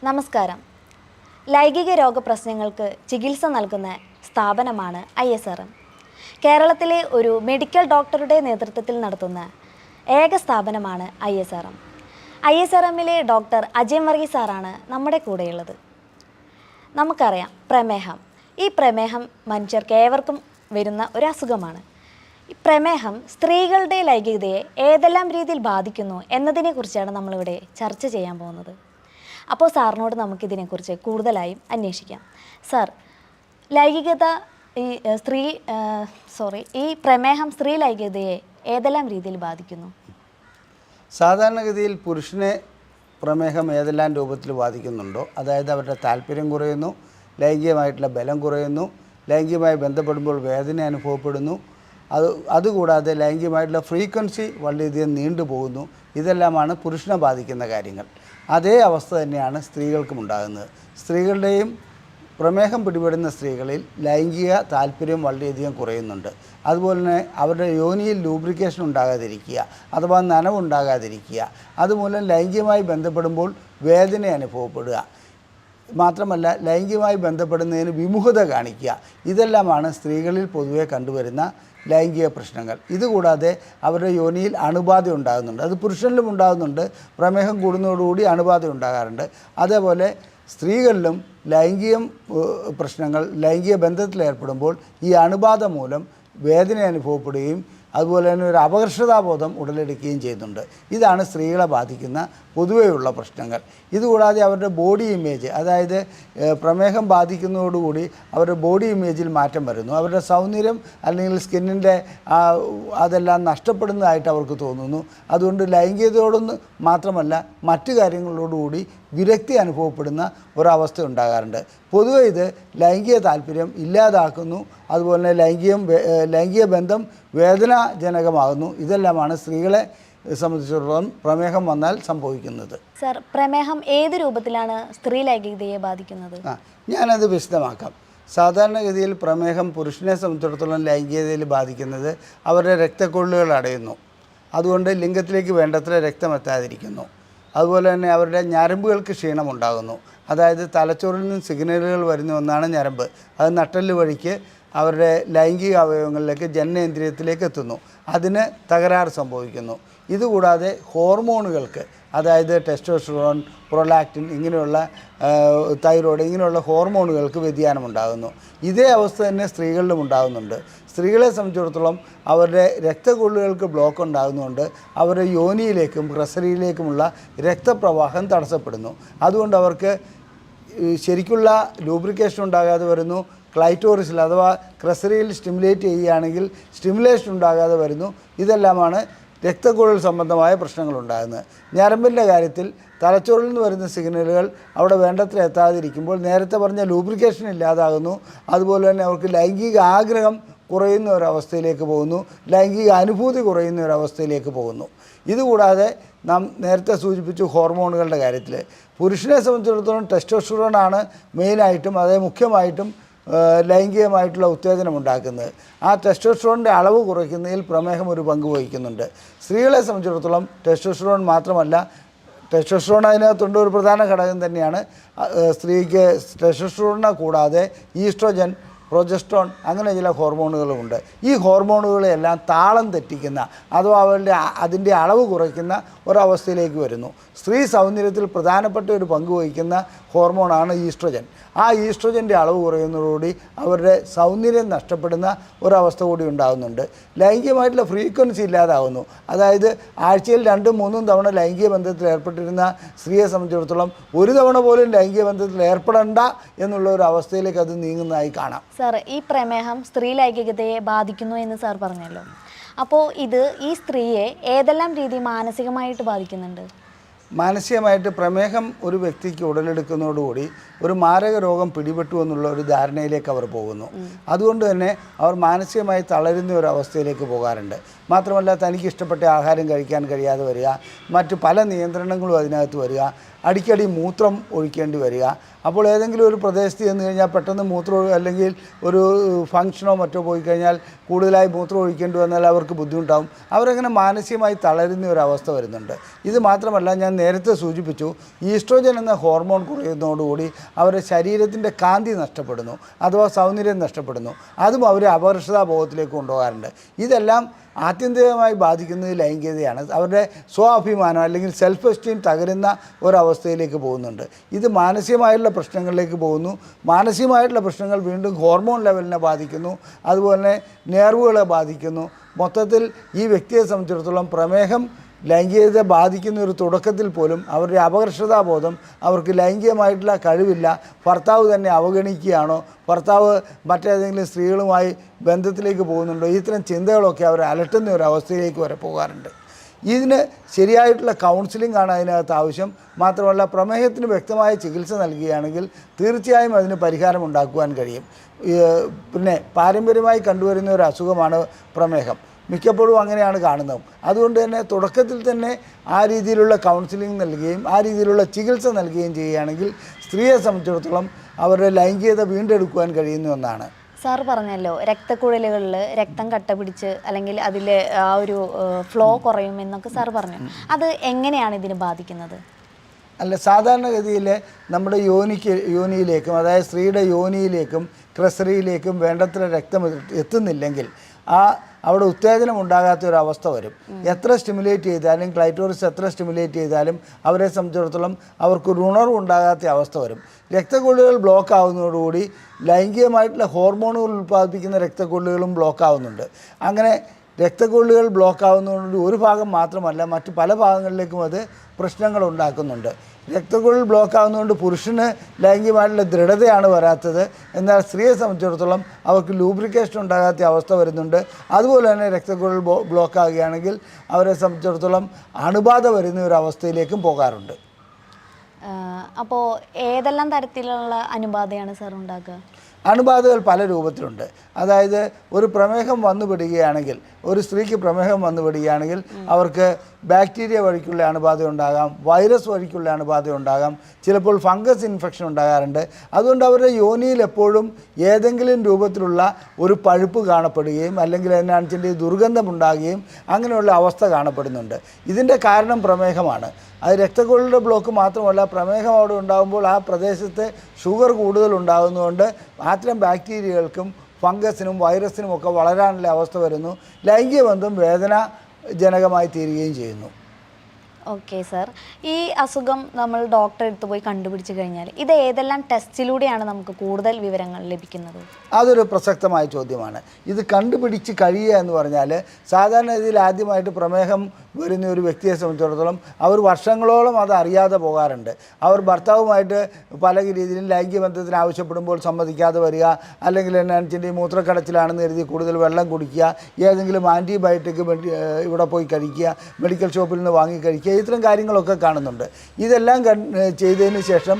നമസ്കാരം. ലൈംഗിക രോഗപ്രശ്നങ്ങൾക്ക് ചികിത്സ നൽകുന്ന സ്ഥാപനമാണ് ISRM. കേരളത്തിലെ ഒരു മെഡിക്കൽ ഡോക്ടറുടെ നേതൃത്വത്തിൽ നടത്തുന്ന ഏക സ്ഥാപനമാണ് ISRM. ISRMിലെ ഡോക്ടർ അജയ് വർഗീസ് സാറാണ് നമ്മുടെ കൂടെയുള്ളത്. നമുക്കറിയാം, പ്രമേഹം. ഈ പ്രമേഹം മനുഷ്യർക്ക് ഏവർക്കും വരുന്ന ഒരു അസുഖമാണ്. ഈ പ്രമേഹം സ്ത്രീകളുടെ ലൈംഗികതയെ ഏതെല്ലാം രീതിയിൽ ബാധിക്കുന്നു എന്നതിനെക്കുറിച്ചാണ് നമ്മളിവിടെ ചർച്ച ചെയ്യാൻ പോകുന്നത്. അപ്പോൾ സാറിനോട് നമുക്കിതിനെക്കുറിച്ച് കൂടുതലായും അന്വേഷിക്കാം. സാർ, ലൈംഗികത ഈ പ്രമേഹം സ്ത്രീ ലൈംഗികതയെ ഏതെല്ലാം രീതിയിൽ ബാധിക്കുന്നു? സാധാരണഗതിയിൽ പുരുഷനെ പ്രമേഹം ഏതെല്ലാം രൂപത്തിൽ ബാധിക്കുന്നുണ്ടോ, അതായത് അവരുടെ താല്പര്യം കുറയുന്നു, ലൈംഗികമായിട്ടുള്ള ബലം കുറയുന്നു, ലൈംഗികമായി ബന്ധപ്പെടുമ്പോൾ വേദന അനുഭവപ്പെടുന്നു, അതുകൂടാതെ ലൈംഗികമായിട്ടുള്ള ഫ്രീക്വൻസി വളരെയധികം നീണ്ടുപോകുന്നു. ഇതെല്ലാമാണ് പുരുഷനെ ബാധിക്കുന്ന കാര്യങ്ങൾ. അതേ അവസ്ഥ തന്നെയാണ് സ്ത്രീകൾക്കും ഉണ്ടാകുന്നത്. സ്ത്രീകളുടെയും പ്രമേഹം പിടിപെടുന്ന സ്ത്രീകളിൽ ലൈംഗിക താല്പര്യം വളരെയധികം കുറയുന്നുണ്ട്. അതുപോലെ തന്നെ അവരുടെ യോനിയിൽ ലൂബ്രിക്കേഷൻ ഉണ്ടാകാതിരിക്കുക, അഥവാ നനവുണ്ടാകാതിരിക്കുക, അതുമൂലം ലൈംഗികമായി ബന്ധപ്പെടുമ്പോൾ വേദന അനുഭവപ്പെടുക, മാത്രമല്ല ലൈംഗികമായി ബന്ധപ്പെടുന്നതിന് വിമുഖത കാണിക്കുക. ഇതെല്ലാമാണ് സ്ത്രീകളിൽ പൊതുവെ കണ്ടുവരുന്ന ലൈംഗിക പ്രശ്നങ്ങൾ. ഇതുകൂടാതെ അവരുടെ യോനിയിൽ അണുബാധ ഉണ്ടാകുന്നുണ്ട്. അത് പുരുഷനിലും ഉണ്ടാകുന്നുണ്ട്. പ്രമേഹം കൂടുന്നതോടുകൂടി അണുബാധ ഉണ്ടാകാറുണ്ട്. അതേപോലെ സ്ത്രീകളിലും ലൈംഗിക ബന്ധത്തിൽ ഏർപ്പെടുമ്പോൾ ഈ അണുബാധ മൂലം വേദന അനുഭവപ്പെടുകയും അതുപോലെ തന്നെ ഒരു അപകർഷതാബോധം ഉടലെടുക്കുകയും ചെയ്യുന്നുണ്ട്. ഇതാണ് സ്ത്രീകളെ ബാധിക്കുന്ന പൊതുവെയുള്ള പ്രശ്നങ്ങൾ. ഇതുകൂടാതെ അവരുടെ ബോഡി ഇമേജ്, അതായത് പ്രമേഹം ബാധിക്കുന്നതോടുകൂടി അവരുടെ ബോഡി ഇമേജിൽ മാറ്റം വരുന്നു. അവരുടെ സൗന്ദര്യം അല്ലെങ്കിൽ സ്കിന്നിൻ്റെ അതെല്ലാം നഷ്ടപ്പെടുന്നതായിട്ട് അവർക്ക് തോന്നുന്നു. അതുകൊണ്ട് ലൈംഗികതയോടൊന്നും മാത്രമല്ല മറ്റു കാര്യങ്ങളോടുകൂടി വിരക്തി അനുഭവപ്പെടുന്ന ഒരവസ്ഥ ഉണ്ടാകാറുണ്ട്. പൊതുവെ ഇത് ലൈംഗിക താല്പര്യം ഇല്ലാതാക്കുന്നു. അതുപോലെ തന്നെ ലൈംഗിക ബന്ധം വേദനാജനകമാകുന്നു. ഇതെല്ലാമാണ് സ്ത്രീകളെ സംബന്ധിച്ചിടത്തോളം പ്രമേഹം വന്നാൽ സംഭവിക്കുന്നത്. സർ, പ്രമേഹം ഏത് രൂപത്തിലാണ് സ്ത്രീ ലൈംഗികതയെ ബാധിക്കുന്നത്? ഞാനത് വിശദമാക്കാം. സാധാരണഗതിയിൽ പ്രമേഹം പുരുഷനെ സംബന്ധിച്ചിടത്തോളം ലൈംഗികതയിൽ ബാധിക്കുന്നത് അവരുടെ രക്തക്കൊള്ളുകൾ അടയുന്നു. അതുകൊണ്ട് ലിംഗത്തിലേക്ക് വേണ്ടത്ര രക്തം എത്താതിരിക്കുന്നു. അതുപോലെ തന്നെ അവരുടെ ഞരമ്പുകൾക്ക് ക്ഷീണമുണ്ടാകുന്നു. അതായത് തലച്ചോറിൽ നിന്ന് സിഗ്നലുകൾ വരുന്ന ഒന്നാണ് ഞരമ്പ്. അത് നട്ടെല്ല് വഴിക്ക് അവരുടെ ലൈംഗിക അവയവങ്ങളിലേക്ക് ജനനേന്ദ്രിയത്തിലേക്ക് എത്തുന്നു. അതിന് തകരാറ് സംഭവിക്കുന്നു. ഇതുകൂടാതെ ഹോർമോണുകൾക്ക്, അതായത് ടെസ്റ്റോസ്റ്ററോൺ, പ്രൊലാക്റ്റിൻ, ഇങ്ങനെയുള്ള തൈറോയ്ഡ്, ഇങ്ങനെയുള്ള ഹോർമോണുകൾക്ക് വ്യതിയാനമുണ്ടാകുന്നു. ഇതേ അവസ്ഥ തന്നെ സ്ത്രീകളിലും ഉണ്ടാകുന്നുണ്ട്. സ്ത്രീകളെ സംബന്ധിച്ചിടത്തോളം അവരുടെ രക്തക്കൊള്ളുകൾക്ക് ബ്ലോക്ക് ഉണ്ടാകുന്നതുകൊണ്ട് അവരുടെ യോനിയിലേക്കും ക്രസരിയിലേക്കുമുള്ള രക്തപ്രവാഹം തടസ്സപ്പെടുന്നു. അതുകൊണ്ട് അവർക്ക് ശരിക്കുള്ള ലൂബ്രിക്കേഷൻ ഉണ്ടാകാതെ വരുന്നു. ക്ലൈറ്റോറിസിൽ അഥവാ ക്രസരിയിൽ സ്റ്റിമുലേറ്റ് ചെയ്യുകയാണെങ്കിൽ സ്റ്റിമുലേഷൻ ഉണ്ടാകാതെ വരുന്നു. ഇതെല്ലാമാണ് രക്തക്കുഴൽ സംബന്ധമായ പ്രശ്നങ്ങളുണ്ടാകുന്നത്. ഞരമ്പിൻ്റെ കാര്യത്തിൽ തലച്ചോറിൽ നിന്ന് വരുന്ന സിഗ്നലുകൾ അവിടെ വേണ്ടത്ര എത്താതിരിക്കുമ്പോൾ നേരത്തെ പറഞ്ഞ ലൂബ്രിക്കേഷൻ ഇല്ലാതാകുന്നു. അതുപോലെ തന്നെ അവർക്ക് ലൈംഗിക ആഗ്രഹം കുറയുന്ന ഒരവസ്ഥയിലേക്ക് പോകുന്നു. ലൈംഗിക അനുഭൂതി കുറയുന്ന ഒരവസ്ഥയിലേക്ക് പോകുന്നു. ഇതുകൂടാതെ നാം നേരത്തെ സൂചിപ്പിച്ചു ഹോർമോണുകളുടെ കാര്യത്തിൽ പുരുഷനെ സംബന്ധിച്ചിടത്തോളം ടെസ്റ്റോസ്റ്ററോൺ ആണ് മെയിനായിട്ടും, അതേ മുഖ്യമായിട്ടും ലൈംഗികമായിട്ടുള്ള ഉത്തേജനം ഉണ്ടാക്കുന്നത്. ആ ടെസ്റ്റോസ്റ്ററോണിൻ്റെ അളവ് കുറയ്ക്കുന്നതിൽ പ്രമേഹം ഒരു പങ്ക് വഹിക്കുന്നുണ്ട്. സ്ത്രീകളെ സംബന്ധിച്ചിടത്തോളം ടെസ്റ്റോസ്റ്ററോൺ മാത്രമല്ല, ടെസ്റ്റോസ്റ്ററോൺ അതിനകത്തുണ്ട്, ഒരു പ്രധാന ഘടകം തന്നെയാണ്. സ്ത്രീക്ക് ടെസ്റ്റോസ്റ്ററോണിനെ കൂടാതെ ഈസ്ട്രോജൻ, പ്രൊജസ്ട്രോൺ, അങ്ങനെ ചില ഹോർമോണുകളുമുണ്ട്. ഈ ഹോർമോണുകളെല്ലാം താളം തെറ്റിക്കുന്ന അഥവാ അതിൻ്റെ അളവ് കുറയ്ക്കുന്ന ഒരവസ്ഥയിലേക്ക് വരുന്നു. സ്ത്രീ സൗന്ദര്യത്തിൽ പ്രധാനപ്പെട്ട ഒരു പങ്ക് വഹിക്കുന്ന ഹോർമോണാണ് ഈസ്ട്രോജൻ. ആ ഈസ്ട്രോജൻ്റെ അളവ് കുറയുന്നതോടുകൂടി അവരുടെ സൗന്ദര്യം നഷ്ടപ്പെടുന്ന ഒരവസ്ഥ കൂടി ഉണ്ടാകുന്നുണ്ട്. ലൈംഗികമായിട്ടുള്ള ഫ്രീക്വൻസി ഇല്ലാതാവുന്നു. അതായത് ആഴ്ചയിൽ 2-3 തവണ ലൈംഗിക ബന്ധത്തിൽ ഏർപ്പെട്ടിരുന്ന സ്ത്രീയെ സംബന്ധിച്ചിടത്തോളം ഒരു തവണ പോലും ലൈംഗിക ബന്ധത്തിൽ ഏർപ്പെടേണ്ട എന്നുള്ള ഒരു അവസ്ഥയിലേക്ക് അത് നീങ്ങുന്നതായി കാണാം. സാർ, ഈ പ്രമേഹം സ്ത്രീ ലൈംഗികതയെ ബാധിക്കുന്നു എന്ന് സാർ പറഞ്ഞല്ലോ. അപ്പോൾ ഇത് ഈ സ്ത്രീയെ ഏതെല്ലാം രീതി മാനസികമായിട്ട് ബാധിക്കുന്നുണ്ട്? മാനസികമായിട്ട് പ്രമേഹം ഒരു വ്യക്തിക്ക് ഉടലെടുക്കുന്നതോടുകൂടി ഒരു മാരക രോഗം പിടിപെട്ടു എന്നുള്ള ഒരു ധാരണയിലേക്ക് അവർ പോകുന്നു. അതുകൊണ്ട് തന്നെ അവർ മാനസികമായി തളരുന്ന ഒരു അവസ്ഥയിലേക്ക് പോകാറുണ്ട്. മാത്രമല്ല തനിക്ക് ഇഷ്ടപ്പെട്ട ആഹാരം കഴിക്കാൻ കഴിയാതെ വരിക, മറ്റ് പല നിയന്ത്രണങ്ങളും അതിനകത്ത് വരിക, അടിക്കടി മൂത്രം ഒഴിക്കേണ്ടി വരിക. അപ്പോൾ ഏതെങ്കിലും ഒരു പ്രദേശത്ത് ചെന്ന് കഴിഞ്ഞാൽ പെട്ടെന്ന് മൂത്രം അല്ലെങ്കിൽ ഒരു ഫംഗ്ഷനോ മറ്റോ പോയി കഴിഞ്ഞാൽ കൂടുതലായി മൂത്രം ഒഴിക്കേണ്ടി വന്നാൽ അവർക്ക് ബുദ്ധിമുട്ടാവും. അവരങ്ങനെ മാനസികമായി തളരുന്ന ഒരു അവസ്ഥ വരുന്നുണ്ട്. ഇത് മാത്രമല്ല, ഞാൻ നേരത്തെ സൂചിപ്പിച്ചു, ഈസ്ട്രോജൻ എന്ന ഹോർമോൺ കുറയുന്നതോടുകൂടി അവരുടെ ശരീരത്തിൻ്റെ കാന്തി നഷ്ടപ്പെടുന്നു, അഥവാ സൗന്ദര്യം നഷ്ടപ്പെടുന്നു. അതും അവരെ അപകർഷതാബോധത്തിലേക്ക് കൊണ്ടുപോകാറുണ്ട്. ഇതെല്ലാം ആത്യന്തികമായി ബാധിക്കുന്നത് ലൈംഗികതയാണ്. അവരുടെ സ്വാഭിമാനം അല്ലെങ്കിൽ സെൽഫ് എസ്റ്റീം തകരുന്ന ഒരവസ്ഥയിലേക്ക് പോകുന്നുണ്ട്. ഇത് മാനസികമായിട്ടുള്ള പ്രശ്നങ്ങളിലേക്ക് പോകുന്നു. മാനസികമായിട്ടുള്ള പ്രശ്നങ്ങൾ വീണ്ടും ഹോർമോൺ ലെവലിനെ ബാധിക്കുന്നു, അതുപോലെ നെർവുകളെ ബാധിക്കുന്നു. മൊത്തത്തിൽ ഈ വ്യക്തിയെ സംബന്ധിച്ചിടത്തോളം പ്രമേഹം ലൈംഗികതയെ ബാധിക്കുന്ന ഒരു തുടക്കത്തിൽ പോലും അവരുടെ അപകർഷതാബോധം, അവർക്ക് ലൈംഗികമായിട്ടുള്ള കഴിവില്ല, ഭർത്താവ് തന്നെ അവഗണിക്കുകയാണോ, ഭർത്താവ് മറ്റേതെങ്കിലും സ്ത്രീകളുമായി ബന്ധത്തിലേക്ക് പോകുന്നുണ്ടോ, ഇത്തരം ചിന്തകളൊക്കെ അവരെ അലട്ടുന്ന ഒരു അവസ്ഥയിലേക്ക് വരെ പോകാറുണ്ട്. ഇതിന് ശരിയായിട്ടുള്ള കൗൺസിലിംഗ് ആണ് അതിനകത്ത് ആവശ്യം. മാത്രമല്ല, പ്രമേഹത്തിന് വ്യക്തമായ ചികിത്സ നൽകുകയാണെങ്കിൽ തീർച്ചയായും അതിന് പരിഹാരം ഉണ്ടാക്കുവാൻ കഴിയും. പിന്നെ പാരമ്പര്യമായി കണ്ടുവരുന്ന ഒരു അസുഖമാണ് പ്രമേഹം. മിക്കപ്പോഴും അങ്ങനെയാണ് കാണുന്നത്. അതുകൊണ്ട് തന്നെ തുടക്കത്തിൽ തന്നെ ആ രീതിയിലുള്ള കൗൺസിലിംഗ് നൽകുകയും ആ രീതിയിലുള്ള ചികിത്സ നൽകുകയും ചെയ്യുകയാണെങ്കിൽ സ്ത്രീയെ സംബന്ധിച്ചിടത്തോളം അവരുടെ ലൈംഗികത വീണ്ടെടുക്കുവാൻ കഴിയുന്ന ഒന്നാണ്. സാർ പറഞ്ഞല്ലോ, രക്തക്കുഴലുകളിൽ രക്തം കട്ട പിടിച്ച് അല്ലെങ്കിൽ അതിൽ ആ ഒരു ഫ്ലോ കുറയും എന്നൊക്കെ സാർ പറഞ്ഞു. അത് എങ്ങനെയാണ് ഇതിനെ ബാധിക്കുന്നത്? അല്ല, സാധാരണഗതിയിൽ നമ്മുടെ യോനിയിലേക്കും, അതായത് സ്ത്രീയുടെ യോനിയിലേക്കും ക്രസറിയിലേക്കും വേണ്ടത്ര രക്തം എത്തുന്നില്ലെങ്കിൽ അവിടെ ഉത്തേജനം ഉണ്ടാകാത്ത ഒരു അവസ്ഥ വരും. എത്ര സ്റ്റിമുലേറ്റ് ചെയ്താലും, ക്ലൈറ്റോറിസ് എത്ര സ്റ്റിമുലേറ്റ് ചെയ്താലും അവരെ സംബന്ധിച്ചിടത്തോളം അവർക്ക് ഒരു ഉണർവ് ഉണ്ടാകാത്ത അവസ്ഥ വരും. രക്തക്കൊള്ളുകൾ ബ്ലോക്ക് ആവുന്നതോടുകൂടി ലൈംഗികമായിട്ടുള്ള ഹോർമോണുകൾ ഉൽപ്പാദിപ്പിക്കുന്ന രക്തക്കൊള്ളുകളും ബ്ലോക്ക് ആവുന്നുണ്ട്. അങ്ങനെ രക്തക്കൊള്ളുകൾ ബ്ലോക്ക് ആവുന്നതോടുകൂടി ഒരു ഭാഗം മാത്രമല്ല, മറ്റ് പല ഭാഗങ്ങളിലേക്കും അത് പ്രശ്നങ്ങൾ ഉണ്ടാക്കുന്നുണ്ട്. രക്തക്കുഴൽ ബ്ലോക്ക് ആകുന്നതുകൊണ്ട് പുരുഷന് ലൈംഗികമായിട്ടുള്ള ദൃഢതയാണ് വരാത്തത്. എന്നാൽ സ്ത്രീയെ സംബന്ധിച്ചിടത്തോളം അവർക്ക് ലൂബ്രിക്കേഷൻ ഉണ്ടാകാത്ത അവസ്ഥ വരുന്നുണ്ട്. അതുപോലെ തന്നെ രക്തക്കുഴൽ ബ്ലോക്ക് ആകുകയാണെങ്കിൽ അവരെ സംബന്ധിച്ചിടത്തോളം അണുബാധ വരുന്ന ഒരു അവസ്ഥയിലേക്കും പോകാറുണ്ട്. അപ്പോൾ ഏതെല്ലാം തരത്തിലുള്ള അണുബാധയാണ് സാർ ഉണ്ടാക്കുക? അണുബാധകൾ പല രൂപത്തിലുണ്ട്. അതായത് ഒരു പ്രമേഹം വന്നുപെടുകയാണെങ്കിൽ, ഒരു സ്ത്രീക്ക് പ്രമേഹം വന്നുപെടുകയാണെങ്കിൽ അവർക്ക് ബാക്ടീരിയ വഴിക്കുള്ള അണുബാധ ഉണ്ടാകാം, വൈറസ് വഴിക്കുള്ള അണുബാധ ഉണ്ടാകാം, ചിലപ്പോൾ ഫംഗസ് ഇൻഫെക്ഷൻ ഉണ്ടാകാറുണ്ട്. അതുകൊണ്ട് അവരുടെ യോനിയിൽ എപ്പോഴും ഏതെങ്കിലും രൂപത്തിലുള്ള ഒരു പഴുപ്പ് കാണപ്പെടുകയും അല്ലെങ്കിൽ അതിനനുസരിച്ച് ദുർഗന്ധമുണ്ടാകുകയും അങ്ങനെയുള്ള അവസ്ഥ കാണപ്പെടുന്നുണ്ട്. ഇതിൻ്റെ കാരണം പ്രമേഹമാണ്. അത് രക്തക്കൊള്ളിൻ്റെ ബ്ലോക്ക് മാത്രമല്ല, പ്രമേഹം അവിടെ ഉണ്ടാകുമ്പോൾ ആ പ്രദേശത്ത് ഷുഗർ കൂടുതൽ ഉണ്ടാകുന്നതുകൊണ്ട് അത്തരം ബാക്ടീരിയകൾക്കും ഫംഗസിനും വൈറസിനും ഒക്കെ വളരാനുള്ള അവസ്ഥ വരുന്നു. ലൈംഗിക ബന്ധം വേദനാജനകമായി തീരുകയും ചെയ്യുന്നു. ഓക്കെ സാർ, ഈ അസുഖം നമ്മൾ ഡോക്ടറെ അടുത്ത് പോയി കണ്ടുപിടിച്ച് കഴിഞ്ഞാൽ ഇത് ഏതെല്ലാം ടെസ്റ്റിലൂടെയാണ് നമുക്ക് കൂടുതൽ വിവരങ്ങൾ ലഭിക്കുന്നത്? അതൊരു പ്രസക്തമായ ചോദ്യമാണ്. ഇത് കണ്ടുപിടിച്ച് കഴിയുക എന്ന് പറഞ്ഞാൽ, സാധാരണ രീതിയിൽ ആദ്യമായിട്ട് പ്രമേഹം വരുന്ന ഒരു വ്യക്തിയെ സംബന്ധിച്ചിടത്തോളം അവർ വർഷങ്ങളോളം അത് അറിയാതെ പോകാറുണ്ട്. അവർ ഭർത്താവുമായിട്ട് പല രീതിയിലും ലൈംഗിക ബന്ധത്തിന് ആവശ്യപ്പെടുമ്പോൾ സമ്മതിക്കാതെ വരിക, അല്ലെങ്കിൽ എന്നാണെന്ന് മൂത്രക്കടച്ചിലാണെന്ന് കരുതി കൂടുതൽ വെള്ളം കുടിക്കുക, ഏതെങ്കിലും ആൻറ്റിബയോട്ടിക് ഇവിടെ പോയി കഴിക്കുക, മെഡിക്കൽ ഷോപ്പിൽ നിന്ന് വാങ്ങി കഴിക്കുക, ഇത്തരം കാര്യങ്ങളൊക്കെ കാണുന്നുണ്ട്. ഇതെല്ലാം ചെയ്തതിന് ശേഷം